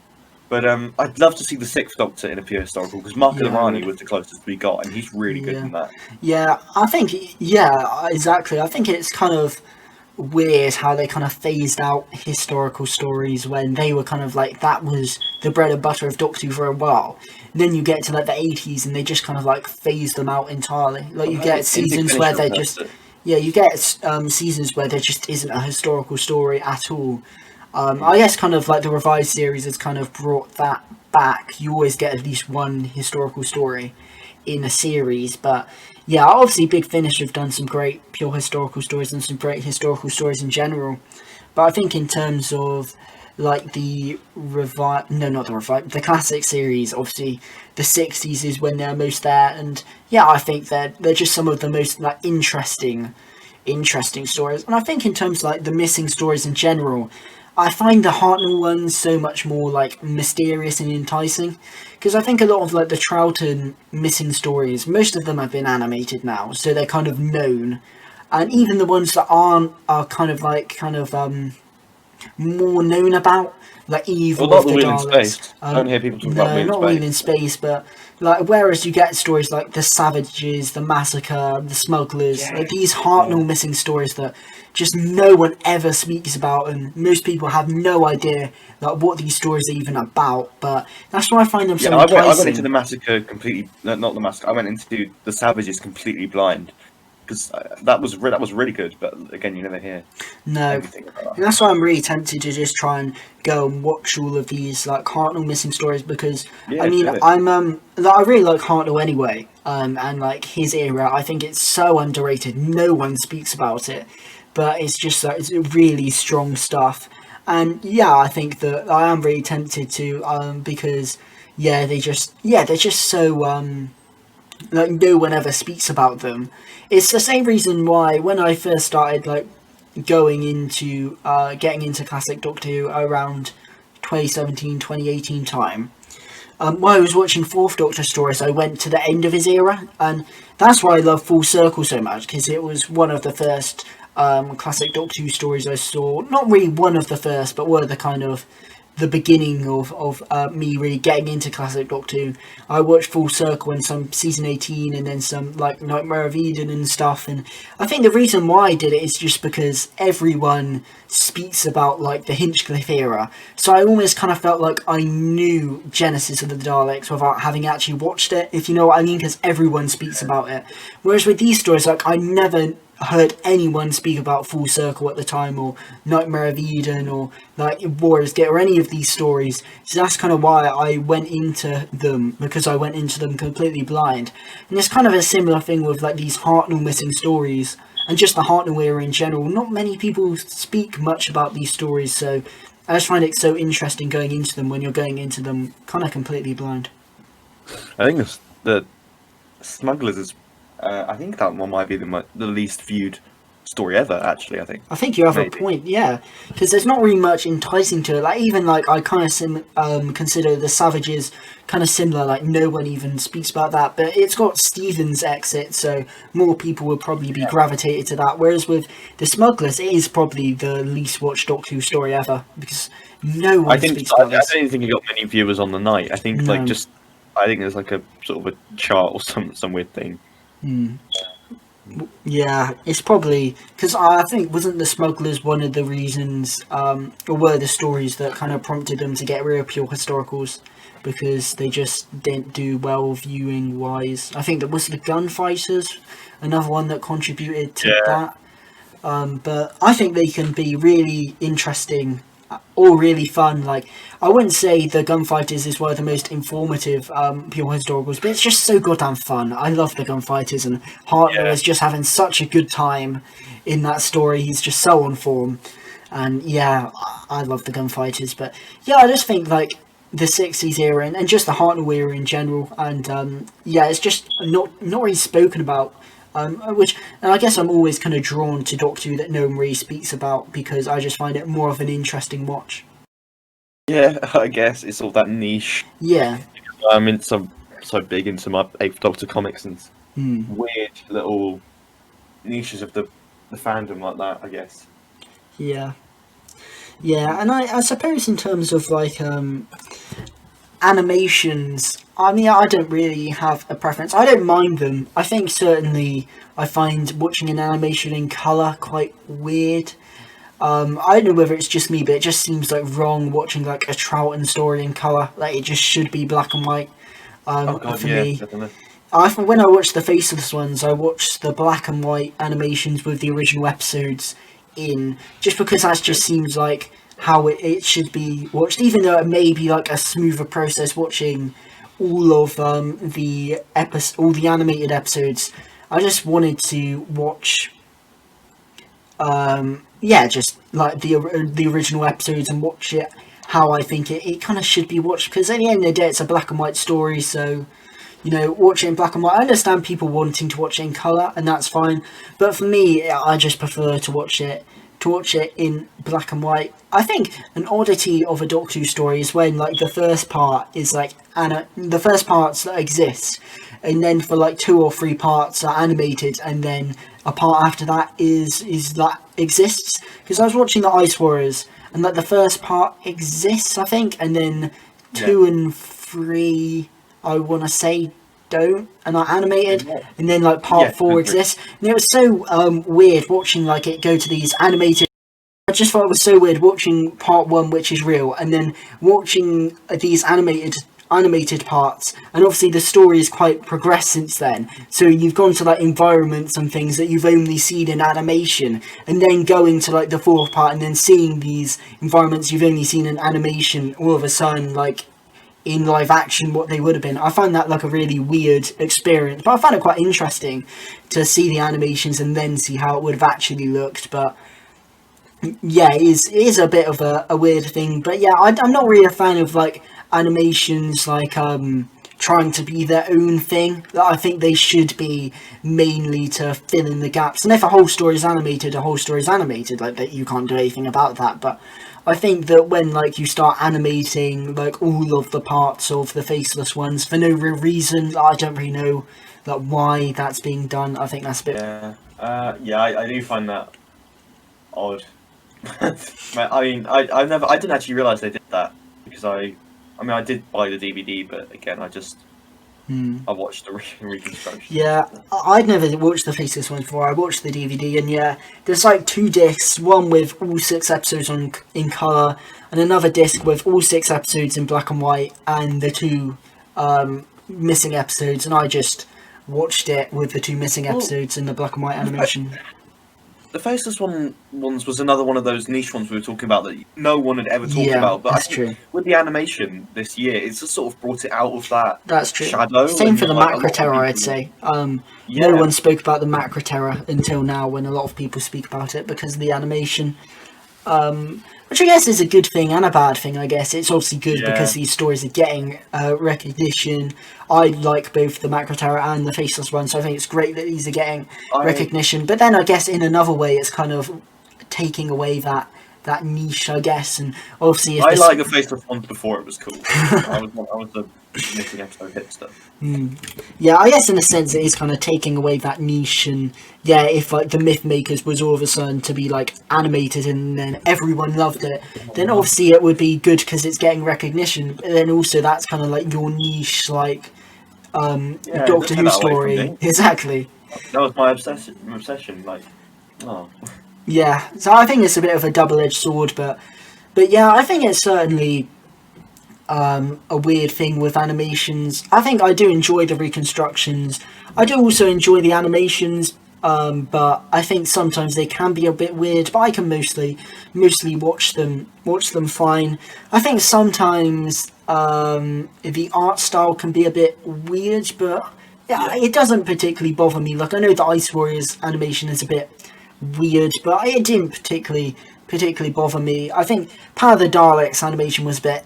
But I'd love to see the Sixth Doctor in a pure historical because Mark of the Yeah, I Rani would. was the closest we got, and he's really good Yeah. in that. Yeah, I think, yeah, exactly. I think it's kind of weird how they kind of phased out historical stories when they were kind of like, that was the bread and butter of Doctor Who for a while. And then you get to like the 80s and they just kind of like phase them out entirely. Like you get seasons where they're just, yeah, you get seasons where there just isn't a historical story at all. I guess kind of like the revised series has kind of brought that back. You always get at least one historical story in a series, but yeah, obviously Big Finish have done some great pure historical stories and some great historical stories in general. But I think in terms of like the the classic series, obviously the 60s is when they're most there, and yeah, I think they're just some of the most like interesting stories. And I think in terms of like the missing stories in general, I find the Hartnell ones so much more like mysterious and enticing, because I think a lot of like the Troughton missing stories, most of them have been animated now, so they're kind of known, and even the ones that aren't are kind of more known about, like Evil Well, not of the the Wheel in Daleks. Space. I don't hear people talk about No, Wheel in not Space. Wheel in Space, but like whereas you get stories like the Savages, the Massacre, the Smugglers, Yeah. like these Hartnell missing stories that just no one ever speaks about, and most people have no idea like what these stories are even about. But that's why I find them so Yeah, I went into enticing. the Massacre completely. No, not the Massacre. I went into the Savages completely blind because that was really good. But again, you never hear No, anything about and that. that's why I'm really tempted to just try and go and watch all of these like Hartnell missing stories, because I Yeah, mean do it. like, I really like Hartnell anyway, and like his era, I think it's so underrated. No one speaks about it, but it's just like it's really strong stuff. And yeah, I think that I am really tempted to because yeah, they're just so like no one ever speaks about them. It's the same reason why when I first started like going into getting into classic Doctor Who around 2017 2018 time, while I was watching Fourth Doctor stories, I went to the end of his era, and that's why I love Full Circle so much, because it was one of the first classic Doctor Who stories I saw. Not really one of the first, but were the kind of the beginning of me really getting into classic Doctor Who. I watched Full Circle and some season 18 and then some like Nightmare of Eden and stuff, and I think the reason why I did it is just because everyone speaks about like the Hinchcliffe era, so I almost kind of felt like I knew Genesis of the Daleks without having actually watched it, if you know what I mean, because everyone speaks about it. Whereas with these stories, like I never heard anyone speak about Full Circle at the time, or Nightmare of Eden, or like Warriors Gate, or any of these stories. So that's kind of why I went into them, because I went into them completely blind. And it's kind of a similar thing with like these Hartnell missing stories, and just the Hartnell era in general. Not many people speak much about these stories, so I just find it so interesting going into them when you're going into them kind of completely blind. I think the Smugglers is. I think that one might be the least viewed story ever. Actually, I think. I think you have Maybe. a point, yeah, because there's not really much enticing to it. Like even like I kind of consider the Savages kind of similar. Like no one even speaks about that, but it's got Stephen's exit, so more people would probably be gravitated to that. Whereas with the Smugglers, it is probably the least watched Doctor Who story ever, because no one speaks I about this. don't think it got many viewers on the night. I think No. I think there's like a sort of a chart or some weird thing. Yeah, it's probably because I think wasn't the Smugglers one of the reasons, or were the stories that kind of prompted them to get rid of pure historicals, because they just didn't do well viewing wise. I think that was the Gunfighters, another one that contributed to that. But I think they can be really interesting or really fun. Like I wouldn't say the Gunfighters is one of the most informative pure historicals, but it's just so goddamn fun. I love the Gunfighters, and Hartnell is just having such a good time in that story. He's just so on form. And yeah, I love the gunfighters, but yeah, I just think like the '60s era and just the Hartnell era in general, and yeah, it's just not really spoken about. Which, and I guess I'm always kind of drawn to Doctor Who that no one really speaks about because I just find it more of an interesting watch. Yeah, I guess it's all that niche. Yeah. I'm in so big into my Eighth Doctor comics and Hmm. weird little niches of the fandom like that, I guess. Yeah. Yeah, and I suppose in terms of like animations, I mean, I don't really have a preference. I don't mind them. I think certainly I find watching an animation in color quite weird. I don't know whether it's just me, but it just seems like wrong watching like a Troughton story in color. Like it just should be black and white. Oh god, For yeah, me, definitely. when I watched the Faceless ones, I watched the black and white animations with the original episodes in, just because that just seems like how it should be watched. Even though it may be like a smoother process watching all of all the animated episodes, I just wanted to watch yeah, just like the original episodes and watch it how I think it kind of should be watched, because at the end of the day it's a black and white story, so you know, watch it in black and white. I understand people wanting to watch it in colour, and that's fine, but for me I just prefer to watch it in black and white. I think an oddity of a Doctor Who story is when like the first part is like the first parts that exist, and then for like 2 or 3 parts are animated, and then a part after that is that exists. Because I was watching the Ice Warriors, and like the first part exists, I think, and then 2 and 3, I want to say, don't, and are animated, and then like part 4 exists. And it was so weird watching like it go to these animated. I just thought it was so weird watching part 1, which is real, and then watching these animated parts, and obviously the story is quite progressed since then, so you've gone to like environments and things that you've only seen in animation, and then going to like the 4th part and then seeing these environments you've only seen in animation all of a sudden like in live action what they would have been. I find that like a really weird experience, but I found it quite interesting to see the animations and then see how it would have actually looked. But yeah, it is a bit of a weird thing. But yeah, I'm not really a fan of like animations like trying to be their own thing. I think they should be mainly to fill in the gaps, and if a whole story is animated, a whole story is animated, like that, you can't do anything about that. But I think that when like you start animating like all of the parts of the Faceless ones for no real reason, I don't really know like why that's being done. I think that's a bit I do find that odd. I mean, I didn't actually realise they did that, because I did buy the DVD, but again, I watched the reconstruction. Yeah, I'd never watched the Faceless ones before. I watched the DVD, and yeah, there's like 2 discs, one with all 6 episodes in colour, and another disc with all 6 episodes in black and white, and the 2 missing episodes, and I just watched it with the 2 missing episodes in the black and white animation. The Faceless ones was another one of those niche ones we were talking about that no one had ever talked about. But that's true. With the animation this year, it's just sort of brought it out of that. That's true. Shadow. Same for the Macra Terror, I'd say. No one spoke about the Macra Terror until now, when a lot of people speak about it because of the animation. Which I guess is a good thing and a bad thing, I guess. It's obviously good because these stories are getting recognition. I like both the Macro Terror and the Faceless one, so I think it's great that these are getting recognition. But then I guess in another way it's kind of taking away that niche, I guess. And obviously if I like the Faceless ones before it was cool. I was a missing episode hipster. Yeah, I guess in a sense it is kind of taking away that niche, and yeah, if like the Myth Makers was all of a sudden to be like animated and then everyone loved it, then obviously it would be good because it's getting recognition. But then also that's kind of like your niche, like Doctor Who story. Exactly. That was my obsession. Like, oh. Yeah, so I think it's a bit of a double-edged sword, but yeah, I think it's certainly a weird thing with animations. I think I do enjoy the reconstructions. I do also enjoy the animations, but I think sometimes they can be a bit weird. But I can mostly watch them fine. I think sometimes the art style can be a bit weird, but yeah, it doesn't particularly bother me. Like I know the Ice Warriors animation is a bit weird, but it didn't particularly particularly bother me. I think Power of the Daleks animation was a bit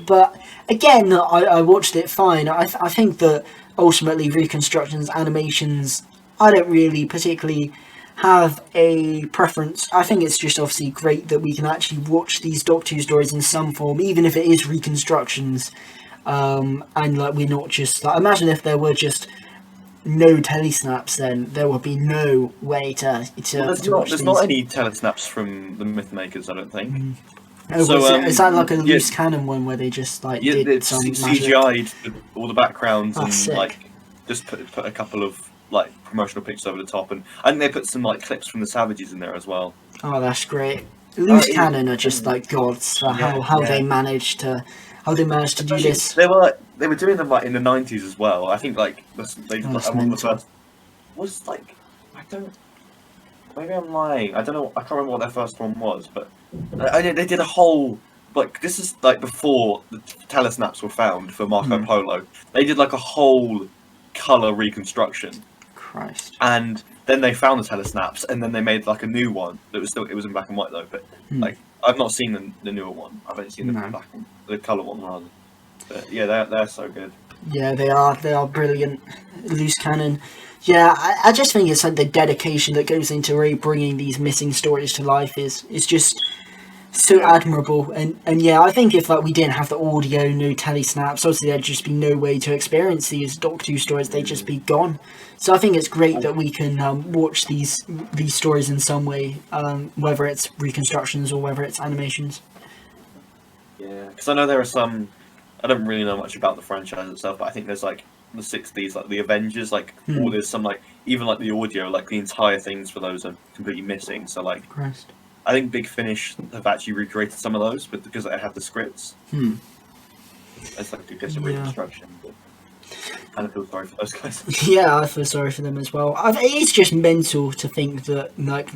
but again, I watched it fine. I think that ultimately reconstructions, animations, I don't really particularly have a preference. I think it's just obviously great that we can actually watch these Doctor Who stories in some form, even if it is reconstructions. And like we're not just like, imagine if there were just no telesnaps, then there would be no way to watch there's these. not any telesnaps from the Mythmakers, I don't think. Oh, So, is that like a loose cannon one where they just like did some magic? CGI'd all the backgrounds and sick. like just put a couple of like promotional pictures over the top, and I think they put some like clips from the Savages in there as well. Oh, that's great. Loose cannon are just like gods for how they managed to do this. They were doing them like in the 90s as well. I think like they did like one of the first was like maybe I'm lying. I don't know. I can't remember what their first one was, but they did a whole like this is like before the telesnaps were found for Marco Polo. They did like a whole color reconstruction. Christ. And then they found the telesnaps, and then they made like a new one that was still it was in black and white though. But like I've not seen the newer one. I've only seen the color one rather. But yeah, they're so good. Yeah, they are brilliant. Loose cannon. Yeah, I just think it's like the dedication that goes into really bringing these missing stories to life is just so admirable. And yeah, I think if like we didn't have the audio, no telesnaps, obviously there'd just be no way to experience these Doctor Who stories. They'd just be gone. So I think it's great that we can watch these stories in some way, whether it's reconstructions or whether it's animations. Yeah, because I know there are some. I don't really know much about the franchise itself, but I think there's like the 60s, like the Avengers, like or there's some like even like the audio, like the entire things for those are completely missing. So like, Christ. I think Big Finish have actually recreated some of those, but because they have the scripts, it's like a guess a reconstruction. But I kind of feel sorry for those guys. Yeah, I feel sorry for them as well. It's just mental to think that like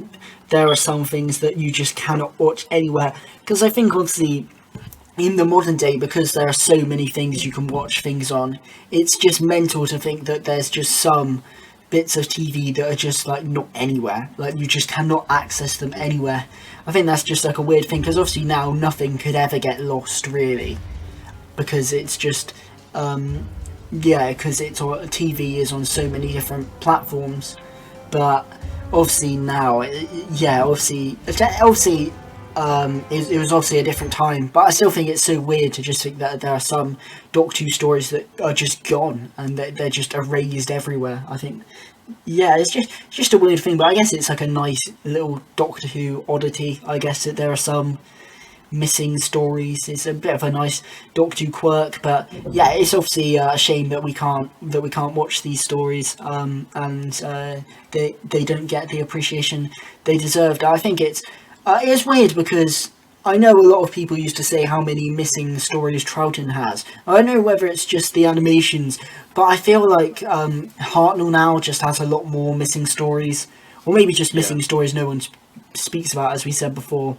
there are some things that you just cannot watch anywhere. Because I think obviously in the modern day, because there are so many things you can watch things on, it's just mental to think that there's just some bits of TV that are just like not anywhere. Like you just cannot access them anywhere. I think that's just like a weird thing because obviously now nothing could ever get lost really, because it's just because it's TV is on so many different platforms. But obviously now, obviously. It was obviously a different time, but I still think it's so weird to just think that there are some Doctor Who stories that are just gone and they're just erased everywhere. I think, it's just a weird thing, but I guess it's like a nice little Doctor Who oddity. I guess that there are some missing stories. It's a bit of a nice Doctor Who quirk, but yeah, it's obviously a shame that we can't watch these stories, and they don't get the appreciation they deserved. I think it's weird because I know a lot of people used to say how many missing stories Troughton has. I don't know whether it's just the animations, but I feel like Hartnell now just has a lot more missing stories. Or maybe just missing stories no one speaks about, as we said before.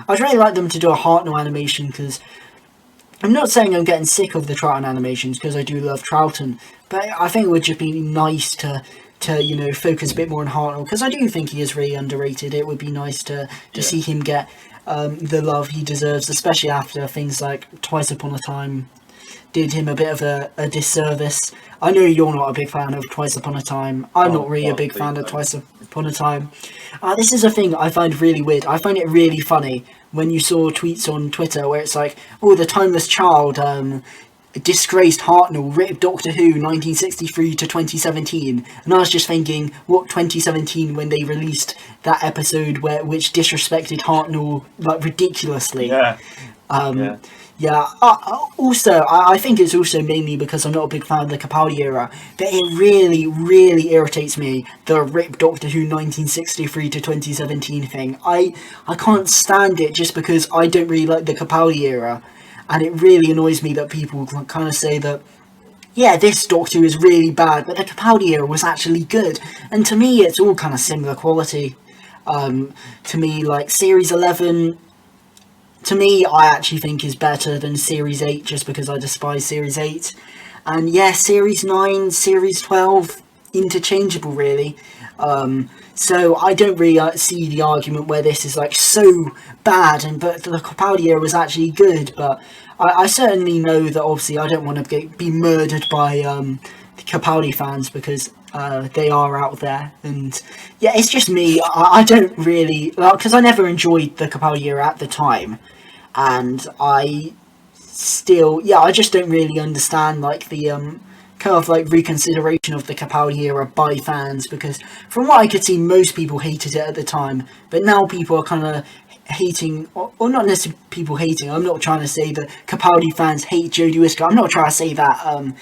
I'd really like them to do a Hartnell animation, because I'm not saying I'm getting sick of the Troughton animations, because I do love Troughton, but I think it would just be nice to focus a bit more on Hartnell, because I do think he is really underrated. It would be nice to see him get the love he deserves, especially after things like Twice Upon a Time did him a bit of a disservice. I know you're not a big fan of Twice Upon a Time. I'm not really a big fan of Twice Upon a Time. This is a thing I find really weird. I find it really funny when you saw tweets on Twitter where it's like, oh, the Timeless Child disgraced Hartnell, ripped Doctor Who 1963 to 2017, and I was just thinking, what 2017 when they released that episode which disrespected Hartnell like ridiculously. Also, I think it's also mainly because I'm not a big fan of the Capaldi era, but it really, really irritates me, the rip Doctor Who 1963 to 2017 thing. I can't stand it just because I don't really like the Capaldi era. And it really annoys me that people kind of say that, yeah, this Doctor Who is really bad, but the Capaldi era was actually good. And to me, it's all kind of similar quality. To me, like, Series 11, to me, I actually think is better than Series 8, just because I despise Series 8. And yeah, Series 9, Series 12, interchangeable, really. So I don't really see the argument where this is like so bad, but the Capaldi era was actually good. But I certainly know that obviously I don't want to be murdered by the Capaldi fans, because they are out there. And yeah, it's just me. I don't really, because I never enjoyed the Capaldi era at the time, and I just don't really understand like the kind of like reconsideration of the Capaldi era by fans, because from what I could see, most people hated it at the time, but now people are kind of hating, or not necessarily people hating. I'm not trying to say that Capaldi fans hate Jodie Whittaker. I'm not trying to say that.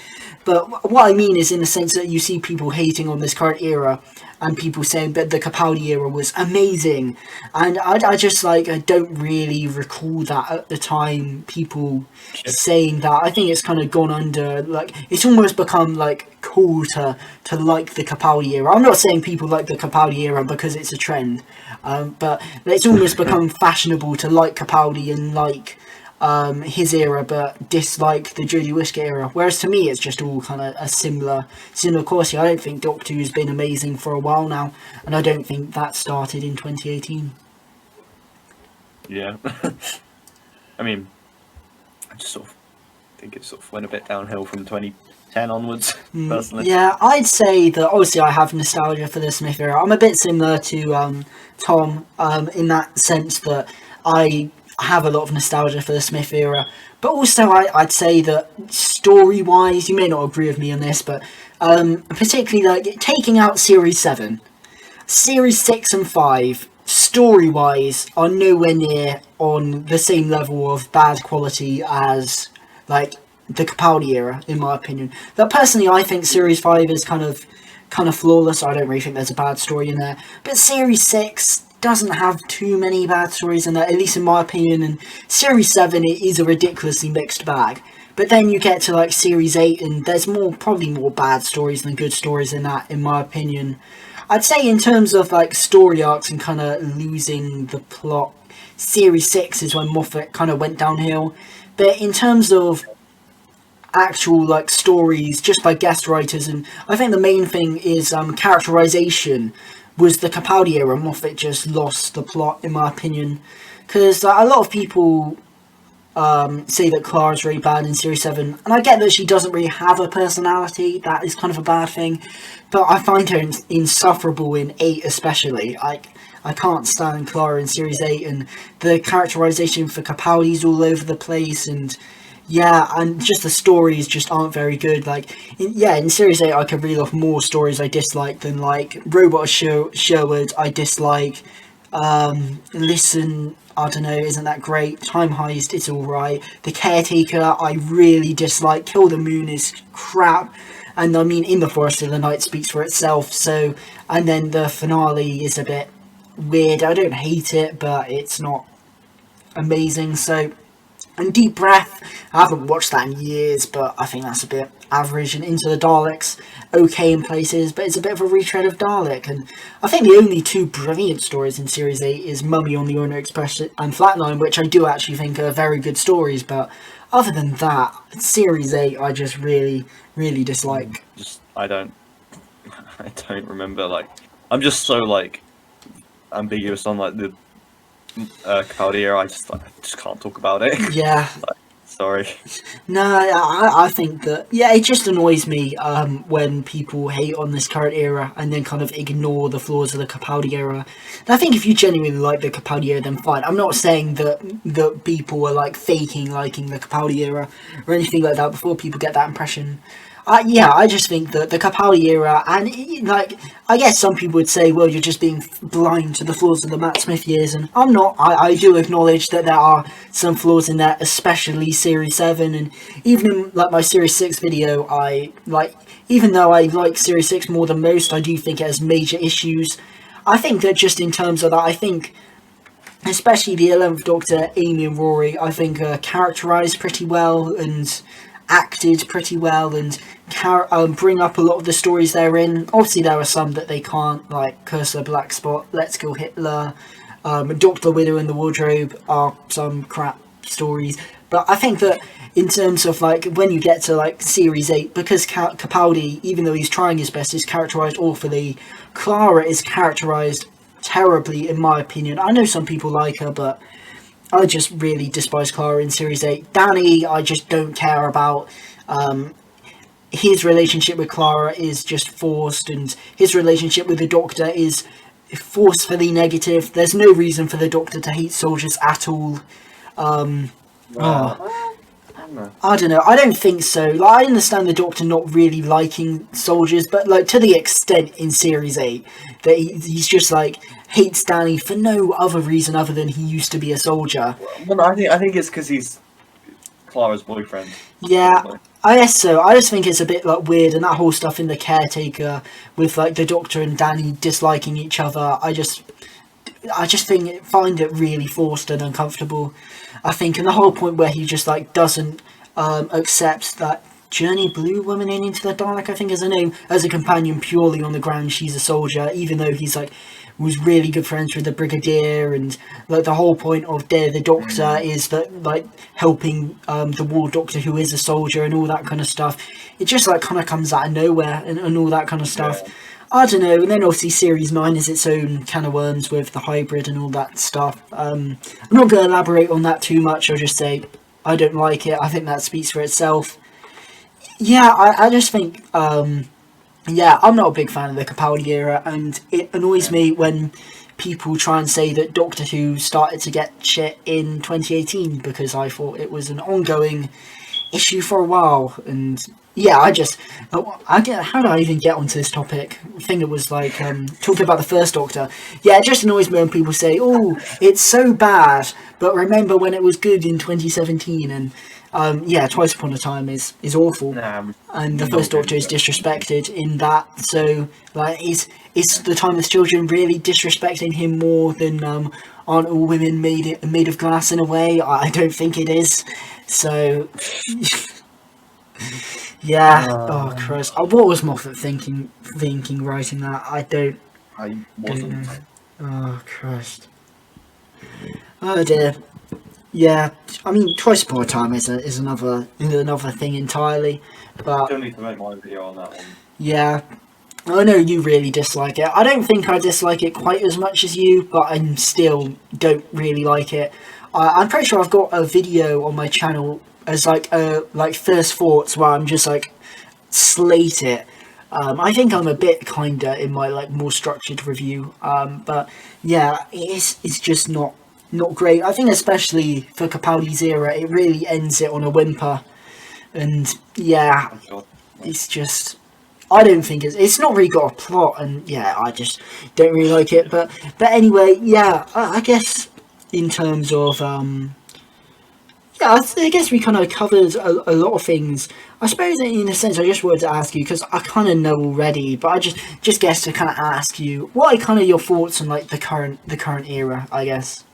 But what I mean is in the sense that you see people hating on this current era, and people saying that the Capaldi era was amazing, and I just like I don't really recall that at the time people saying that. I think it's kind of gone under, like it's almost become like cool to like the Capaldi era. I'm not saying people like the Capaldi era because it's a trend, but it's almost become fashionable to like Capaldi and like his era, but dislike the Jodie Whittaker era. Whereas to me, it's just all kind of a similar course. I don't think Doctor Who's been amazing for a while now, and I don't think that started in 2018. Yeah, I mean, I just sort of think it sort of went a bit downhill from 2010 onwards. Personally, yeah, I'd say that obviously I have nostalgia for the Smith era. I'm a bit similar to Tom in that sense that I have a lot of nostalgia for the Smith era, but also I'd say that story-wise, you may not agree with me on this, but particularly like taking out Series 7, Series 6 and 5, story-wise, are nowhere near on the same level of bad quality as like the Capaldi era, in my opinion. That personally, I think Series 5 is kind of flawless. I don't really think there's a bad story in there, but Series 6 doesn't have too many bad stories in that, at least in my opinion, and Series 7 it is a ridiculously mixed bag. But then you get to like Series 8 and there's probably more bad stories than good stories in that, in my opinion. I'd say in terms of like story arcs and kind of losing the plot, Series 6 is when Moffat kind of went downhill. But in terms of actual like stories just by guest writers, and I think the main thing is characterization, was the Capaldi era. Moffat just lost the plot, in my opinion, because a lot of people say that Clara's really bad in Series 7, and I get that she doesn't really have a personality. That is kind of a bad thing, but I find her insufferable in 8 especially. I can't stand Clara in Series 8, and the characterization for Capaldi's all over the place, and yeah, and just the stories just aren't very good. Like, in Series 8, I could reel off more stories I dislike than, like, Robot Sherwood, I dislike. Listen, I don't know, isn't that great? Time Heist, it's alright. The Caretaker, I really dislike. Kill the Moon is crap. And, I mean, In the Forest of the Night speaks for itself, so... And then the finale is a bit weird. I don't hate it, but it's not amazing, so... And Deep Breath, I haven't watched that in years, but I think that's a bit average. And Into the Daleks, okay in places, but it's a bit of a retread of Dalek. And I think the only two brilliant stories in Series 8 is Mummy on the Orient Express and Flatline, which I do actually think are very good stories. But other than that, Series 8 I just really, really dislike. I don't remember, like, I'm just so, like, ambiguous on, like, the Capaldi era. I just can't talk about it. Yeah. Like, sorry. No, I think that, yeah, it just annoys me when people hate on this current era and then kind of ignore the flaws of the Capaldi era. And I think if you genuinely like the Capaldi era, then fine. I'm not saying that people are like faking liking the Capaldi era or anything like that before people get that impression. I just think that the Capaldi era, and like, I guess some people would say, well, you're just being blind to the flaws of the Matt Smith years, and I'm not. I do acknowledge that there are some flaws in that, especially Series 7, and even in like my Series 6 video, even though I like Series 6 more than most, I do think it has major issues. I think that just in terms of that, I think especially the 11th Doctor, Amy and Rory, I think are characterised pretty well and acted pretty well, and bring up a lot of the stories they're in. Obviously there are some that they can't, like Curse of the Black Spot, Let's Kill Hitler, Dr. Widow in the Wardrobe are some crap stories. But I think that in terms of like when you get to like Series 8, because Capaldi, even though he's trying his best, is characterised awfully, Clara is characterized terribly, in my opinion. I know some people like her, but I just really despise Clara in Series 8. Danny, I just don't care about. His relationship with Clara is just forced, and his relationship with the Doctor is forcefully negative. There's no reason for the Doctor to hate soldiers at all. I don't know. I don't think so. Like, I understand the Doctor not really liking soldiers, but like to the extent in Series 8 that he's just like hates Danny for no other reason other than he used to be a soldier. Well, no, I think it's because he's Clara's boyfriend. Yeah, Probably. I guess so. I just think it's a bit like weird, and that whole stuff in the caretaker with like the Doctor and Danny disliking each other. I just find it really forced and uncomfortable. I think, and the whole point where he just like doesn't accept that Journey Blue woman into the Dalek, I think is her name, as a companion purely on the ground she's a soldier, even though he's like was really good friends with the Brigadier, and like the whole point of Dare the Doctor is that like helping the War Doctor who is a soldier and all that kind of stuff. It just like kind of comes out of nowhere and all that kind of stuff. Yeah. I don't know, and then obviously Series 9 is its own can of worms with the hybrid and all that stuff. I'm not going to elaborate on that too much, I'll just say I don't like it. I think that speaks for itself. Yeah, I just think, I'm not a big fan of the Capaldi era, and it annoys me when people try and say that Doctor Who started to get shit in 2018, because I thought it was an ongoing issue for a while, and yeah, how did I even get onto this topic? I think it was like talking about the first Doctor. Yeah, it just annoys me when people say, "Oh, it's so bad," but remember when it was good in 2017. And Twice Upon a Time is awful, and the first Doctor is disrespected in that. So like, is the Timeless Children really disrespecting him more than aren't all women made of glass in a way? I don't think it is. So. Yeah. Oh Christ! What was Moffat thinking writing that? I wasn't. Oh Christ! Oh dear. Yeah. I mean, Twice Upon a Time is another thing entirely. But don't need to make my video on that one. Yeah. I know you really dislike it. I don't think I dislike it quite as much as you, but I still don't really like it. I'm pretty sure I've got a video on my channel as like first thoughts where I'm just like slate it. I think I'm a bit kinder in my like more structured review, but yeah, it's just not great. I think especially for Capaldi's era, it really ends it on a whimper, and yeah, it's just, I don't think it's not really got a plot, and yeah, I just don't really like it. But anyway, yeah, I guess in terms of I guess we kind of covered a lot of things. I suppose in a sense I just wanted to ask you, because I kind of know already, but I just guess to kind of ask you, what are kind of your thoughts on like the current era, I guess?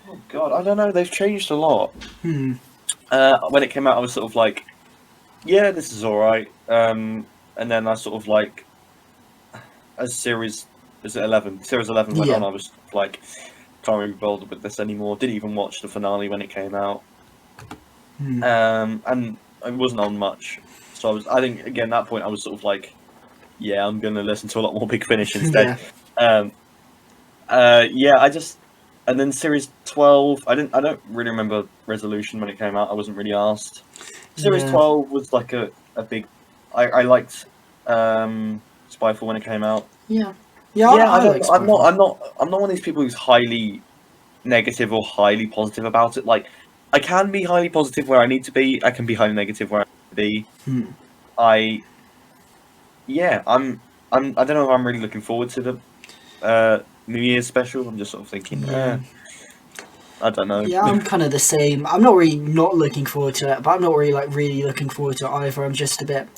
Oh God, I don't know. They've changed a lot. When it came out, I was sort of like, yeah, this is all right. And then I sort of like, as Series 11 went on, I was like, can't really be bothered with this anymore. Didn't even watch the finale when it came out. And it wasn't on much. So I think again, that point I was sort of like, yeah, I'm gonna listen to a lot more Big Finish instead. And then Series 12, I don't really remember Resolution when it came out. I wasn't really asked. Series 12 was like a big. I liked Spyfall when it came out. I'm not one of these people who's highly negative or highly positive about it. Like, I can be highly positive where I need to be. I can be highly negative where I need to be. I don't know if I'm really looking forward to the New Year's special. I'm just sort of thinking, I don't know. Yeah, I'm kind of the same. I'm not really not looking forward to it, but I'm not really really looking forward to it either. I'm just a bit.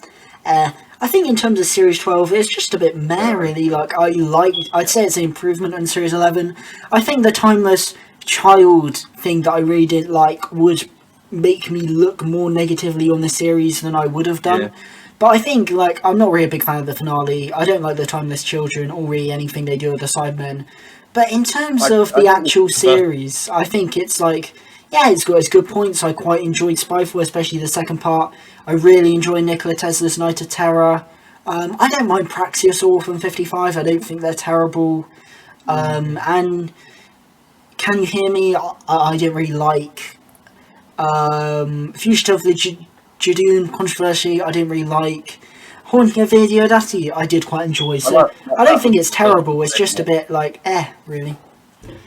I think in terms of Series 12, it's just a bit meh, really. Like, I'd say it's an improvement on Series 11. I think the Timeless Child thing that I really didn't like would make me look more negatively on the series than I would have done. Yeah. But I think, like, I'm not really a big fan of the finale. I don't like the Timeless Children or really anything they do with the Sidemen. But in terms of the actual series, I think it's like, yeah, it's got its good points. I quite enjoyed Spyfall, especially the second part. I really enjoy Nikola Tesla's Night of Terror. I don't mind Praxiosaur from 55. I don't think they're terrible. And Can You Hear Me? I didn't really like. Fugitive of the Jadoon controversy, I didn't really like. Haunting of Diodati, I did quite enjoy. So I don't think it's terrible. It's just a bit like really.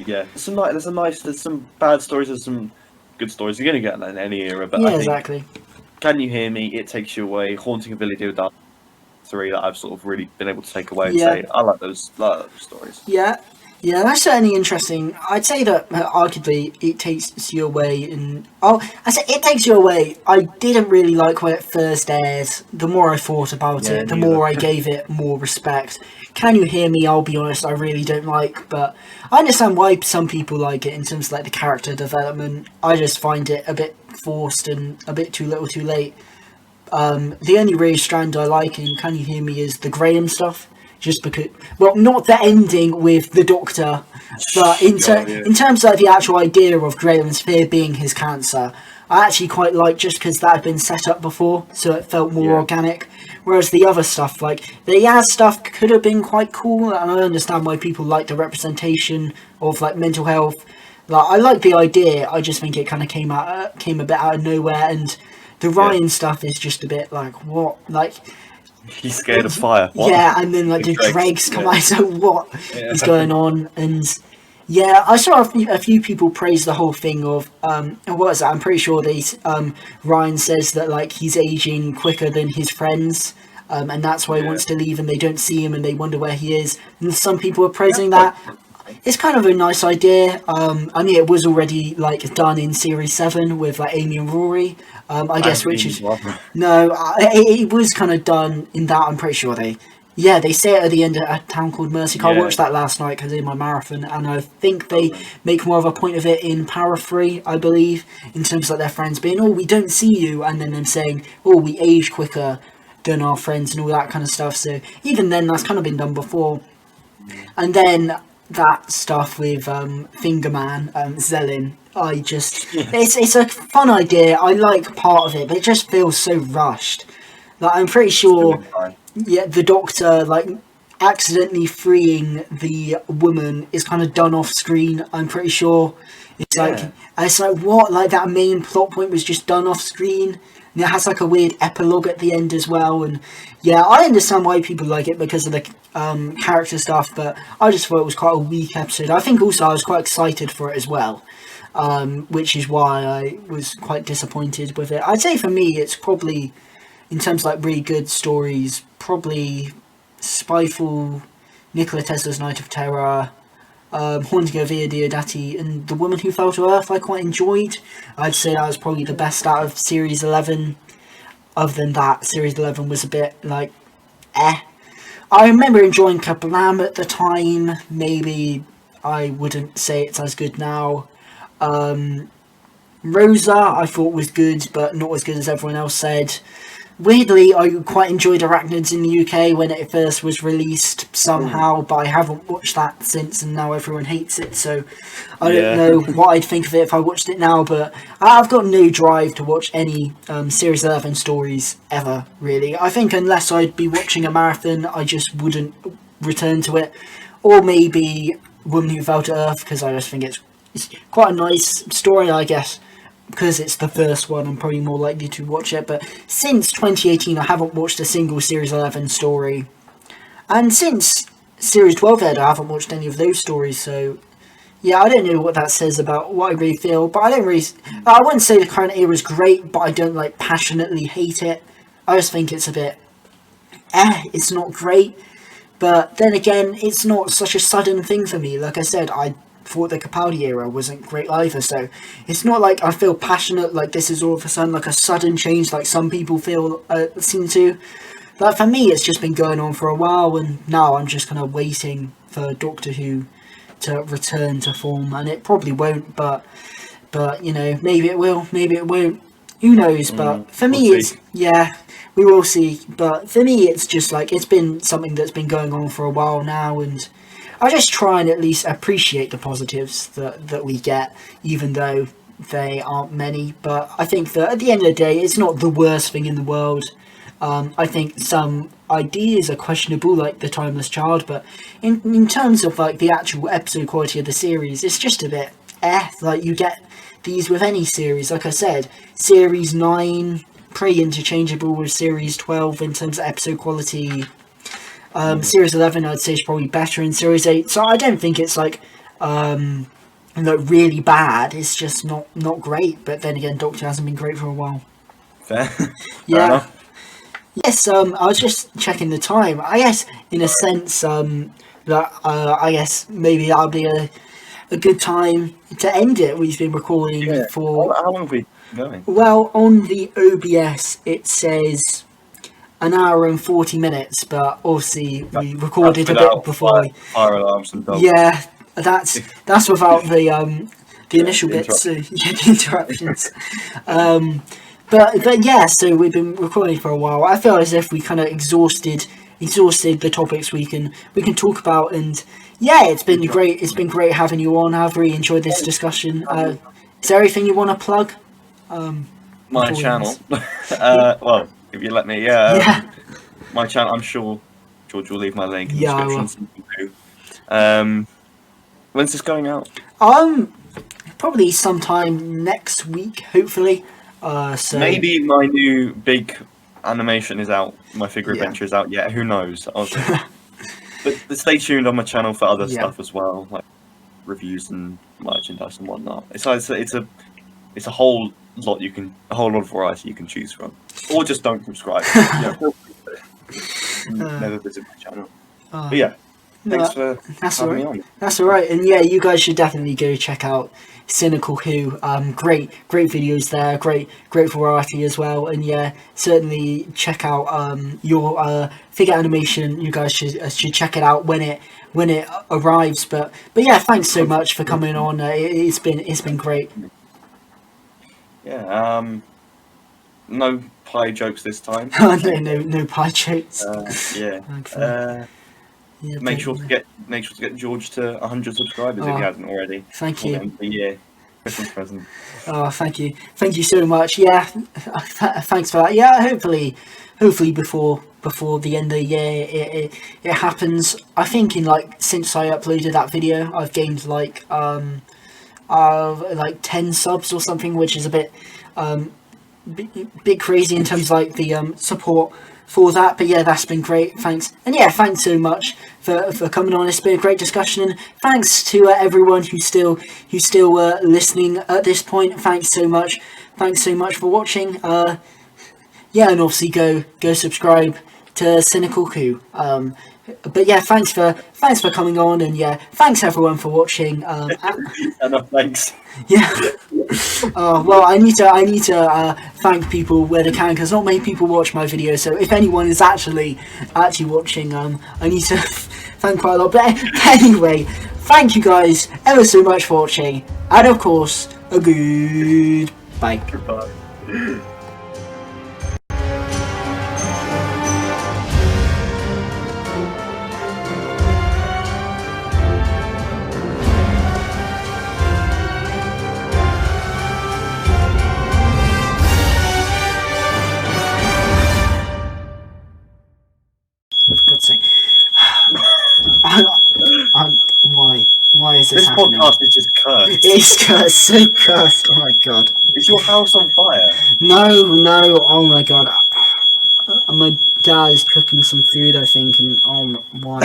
Yeah, there's some bad stories, there's some good stories. You're gonna get that in any era, but Yeah, I think exactly. Can You Hear Me? It Takes You Away, Haunting of Billy Diodati, 3 that I've sort of really been able to take away and Yeah. say I like those stories. Yeah, yeah, that's certainly interesting. I'd say that arguably it takes you away, and I say it takes you away. I didn't really like when it first aired. The more I thought about Yeah, it, the neither. more I gave it more respect. Can You Hear Me? I'll be honest, I really don't like, but I understand why some people like it in terms of like the character development. I just find it a bit forced and a bit too little, too late. The only really strand I like in Can You Hear Me is the Graham stuff. Just because, well, not the ending with the Doctor, but in terms of the actual idea of Graham's fear being his cancer, I actually quite like just because that had been set up before, so it felt more organic. Whereas the other stuff, like the Yaz stuff, could have been quite cool, and I understand why people like the representation of like mental health. Like I like the idea, I just think it kind of came a bit out of nowhere, and the Ryan stuff is just a bit like what, like. He's scared of fire. What? Yeah, and then like the dregs come out. So what is going on? And yeah, I saw a few people praise the whole thing of what is that? I'm pretty sure Ryan says that like he's aging quicker than his friends, and that's why he wants to leave, and they don't see him, and they wonder where he is. And some people are praising that. It's kind of a nice idea. I mean, it was already like done in Series 7 with like Amy and Rory. I guess which is no, it was kind of done in that. I'm pretty sure they say it at the end of A Town Called Mercy. I watched that last night because in my marathon, and I think they make more of a point of it in Power 3, I believe, in terms of like their friends being, oh, we don't see you, and then them saying, oh, we age quicker than our friends and all that kind of stuff. So even then, that's kind of been done before, and then. That stuff with Fingerman, Zellin, it's a fun idea. I like part of it, but it just feels so rushed. Like I'm pretty sure, the Doctor like accidentally freeing the woman is kind of done off screen. I'm pretty sure it's like what, like that main plot point was just done off screen. And it has like a weird epilogue at the end as well, and yeah, I understand why people like it because of the character stuff, but I just thought it was quite a weak episode. I think also I was quite excited for it as well, which is why I was quite disappointed with it. I'd say for me, it's probably, in terms of like really good stories, probably Spyfall, Nikola Tesla's Night of Terror, Haunting of Diodati, and The Woman Who Fell to Earth I quite enjoyed. I'd say that was probably the best out of Series 11. Other than that, Series 11 was a bit like, I remember enjoying Kablam at the time. Maybe I wouldn't say it's as good now. Rosa I thought was good, but not as good as everyone else said. Weirdly, I quite enjoyed Arachnids in the UK when it first was released somehow, but I haven't watched that since, and now everyone hates it, so I don't know what I'd think of it if I watched it now, but I've got no drive to watch any Series 11 stories ever, really. I think unless I'd be watching a marathon, I just wouldn't return to it. Or maybe Woman Who Fell to Earth, because I just think it's quite a nice story, I guess. Because it's the first one, I'm probably more likely to watch it. But since 2018, I haven't watched a single Series 11 story. And since Series 12 aired, I haven't watched any of those stories. So, yeah, I don't know what that says about what I really feel. But I wouldn't say the current era is great, but I don't, like, passionately hate it. I just think it's a bit, it's not great. But then again, it's not such a sudden thing for me. Like I said, I thought the Capaldi era wasn't great either, so it's not like I feel passionate like this is all of a sudden like a sudden change like some people seem to. Like for me, it's just been going on for a while, and now I'm just kind of waiting for Doctor Who to return to form, and it probably won't, but you know, maybe it will, maybe it won't, who knows. But for me, we will see. But for me, it's just like it's been something that's been going on for a while now, and I just try and at least appreciate the positives that we get, even though they aren't many. But I think that at the end of the day, it's not the worst thing in the world. I think some ideas are questionable, like the Timeless Child, but in terms of like the actual episode quality of the series, it's just a bit like you get these with any series. Like I said, series 9 pretty interchangeable with series 12 in terms of episode quality. Series 11 I'd say is probably better in series 8, so I don't think it's like really bad. It's just not great. But then again, Doctor hasn't been great for a while. Fair. Yeah. enough. Yes, I was just checking the time. I guess, in a sense, that I guess maybe that'll be a good time to end it. We've been recording for... How long have we been going? Well, on the OBS, it says an hour and 40 minutes, but obviously we recorded a bit before. Fire alarms and dogs. Yeah, that's without the initial bits, the interruptions. But yeah, so we've been recording for a while. I feel as if we kind of exhausted the topics we can talk about, and yeah, it's been great. It's been great having you on. I've really enjoyed this discussion. Is there anything you want to plug? My channel. Well, if you let me, yeah. My channel. I'm sure George will leave my link in the description. When's this going out? Probably sometime next week, hopefully. So maybe my new big animation is out. My figure adventure is out yet. Who knows? But stay tuned on my channel for other stuff as well, like reviews and merchandise and whatnot. It's a whole lot a whole lot of variety you can choose from, or just don't subscribe. Feel free to never visit my channel. But yeah, thanks for having me on. That's all right, and yeah, you guys should definitely go check out Cynical Who. Great videos there, great variety as well, and yeah, certainly check out your figure animation. You guys should check it out when it arrives. But yeah, thanks so much for coming on. It's been great. Yeah. No pie jokes this time. no pie jokes. Make sure to get George to 100 subscribers if he hasn't already. Thank you. The year Christmas present. Oh, thank you so much. Yeah, thanks for that. Yeah, hopefully before the end of the year it happens. I think since I uploaded that video, I've gained like 10 subs or something, which is a bit crazy in terms of the support for that. But yeah, that's been great. Thanks. And yeah, thanks so much for coming on. It's been a great discussion, and thanks to everyone who's still listening at this point. Thanks so much for watching. Yeah, and obviously go subscribe to Cynical Coup. But yeah, thanks for coming on, and yeah, thanks everyone for watching. Thanks. Yeah. Well, I need to thank people where they can, because not many people watch my videos. So if anyone is actually watching, I need to thank quite a lot. But anyway, thank you guys ever so much for watching, and of course, a goodbye. Goodbye. Why is this happening? This podcast is just cursed. It's cursed, so cursed. Oh my god. Is your house on fire? No. Oh my god. My dad is cooking some food, I think, and why?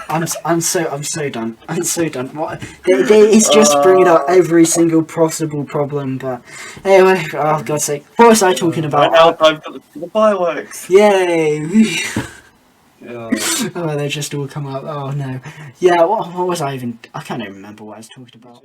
I'm so done. I'm so done. What? It's just bringing up every single possible problem. But anyway, oh God's sake, what was I talking about? Right now, time for the fireworks. Yay! Yeah. Oh, they just all come out. Oh no. Yeah. What was I even? I can't even remember what I was talking about.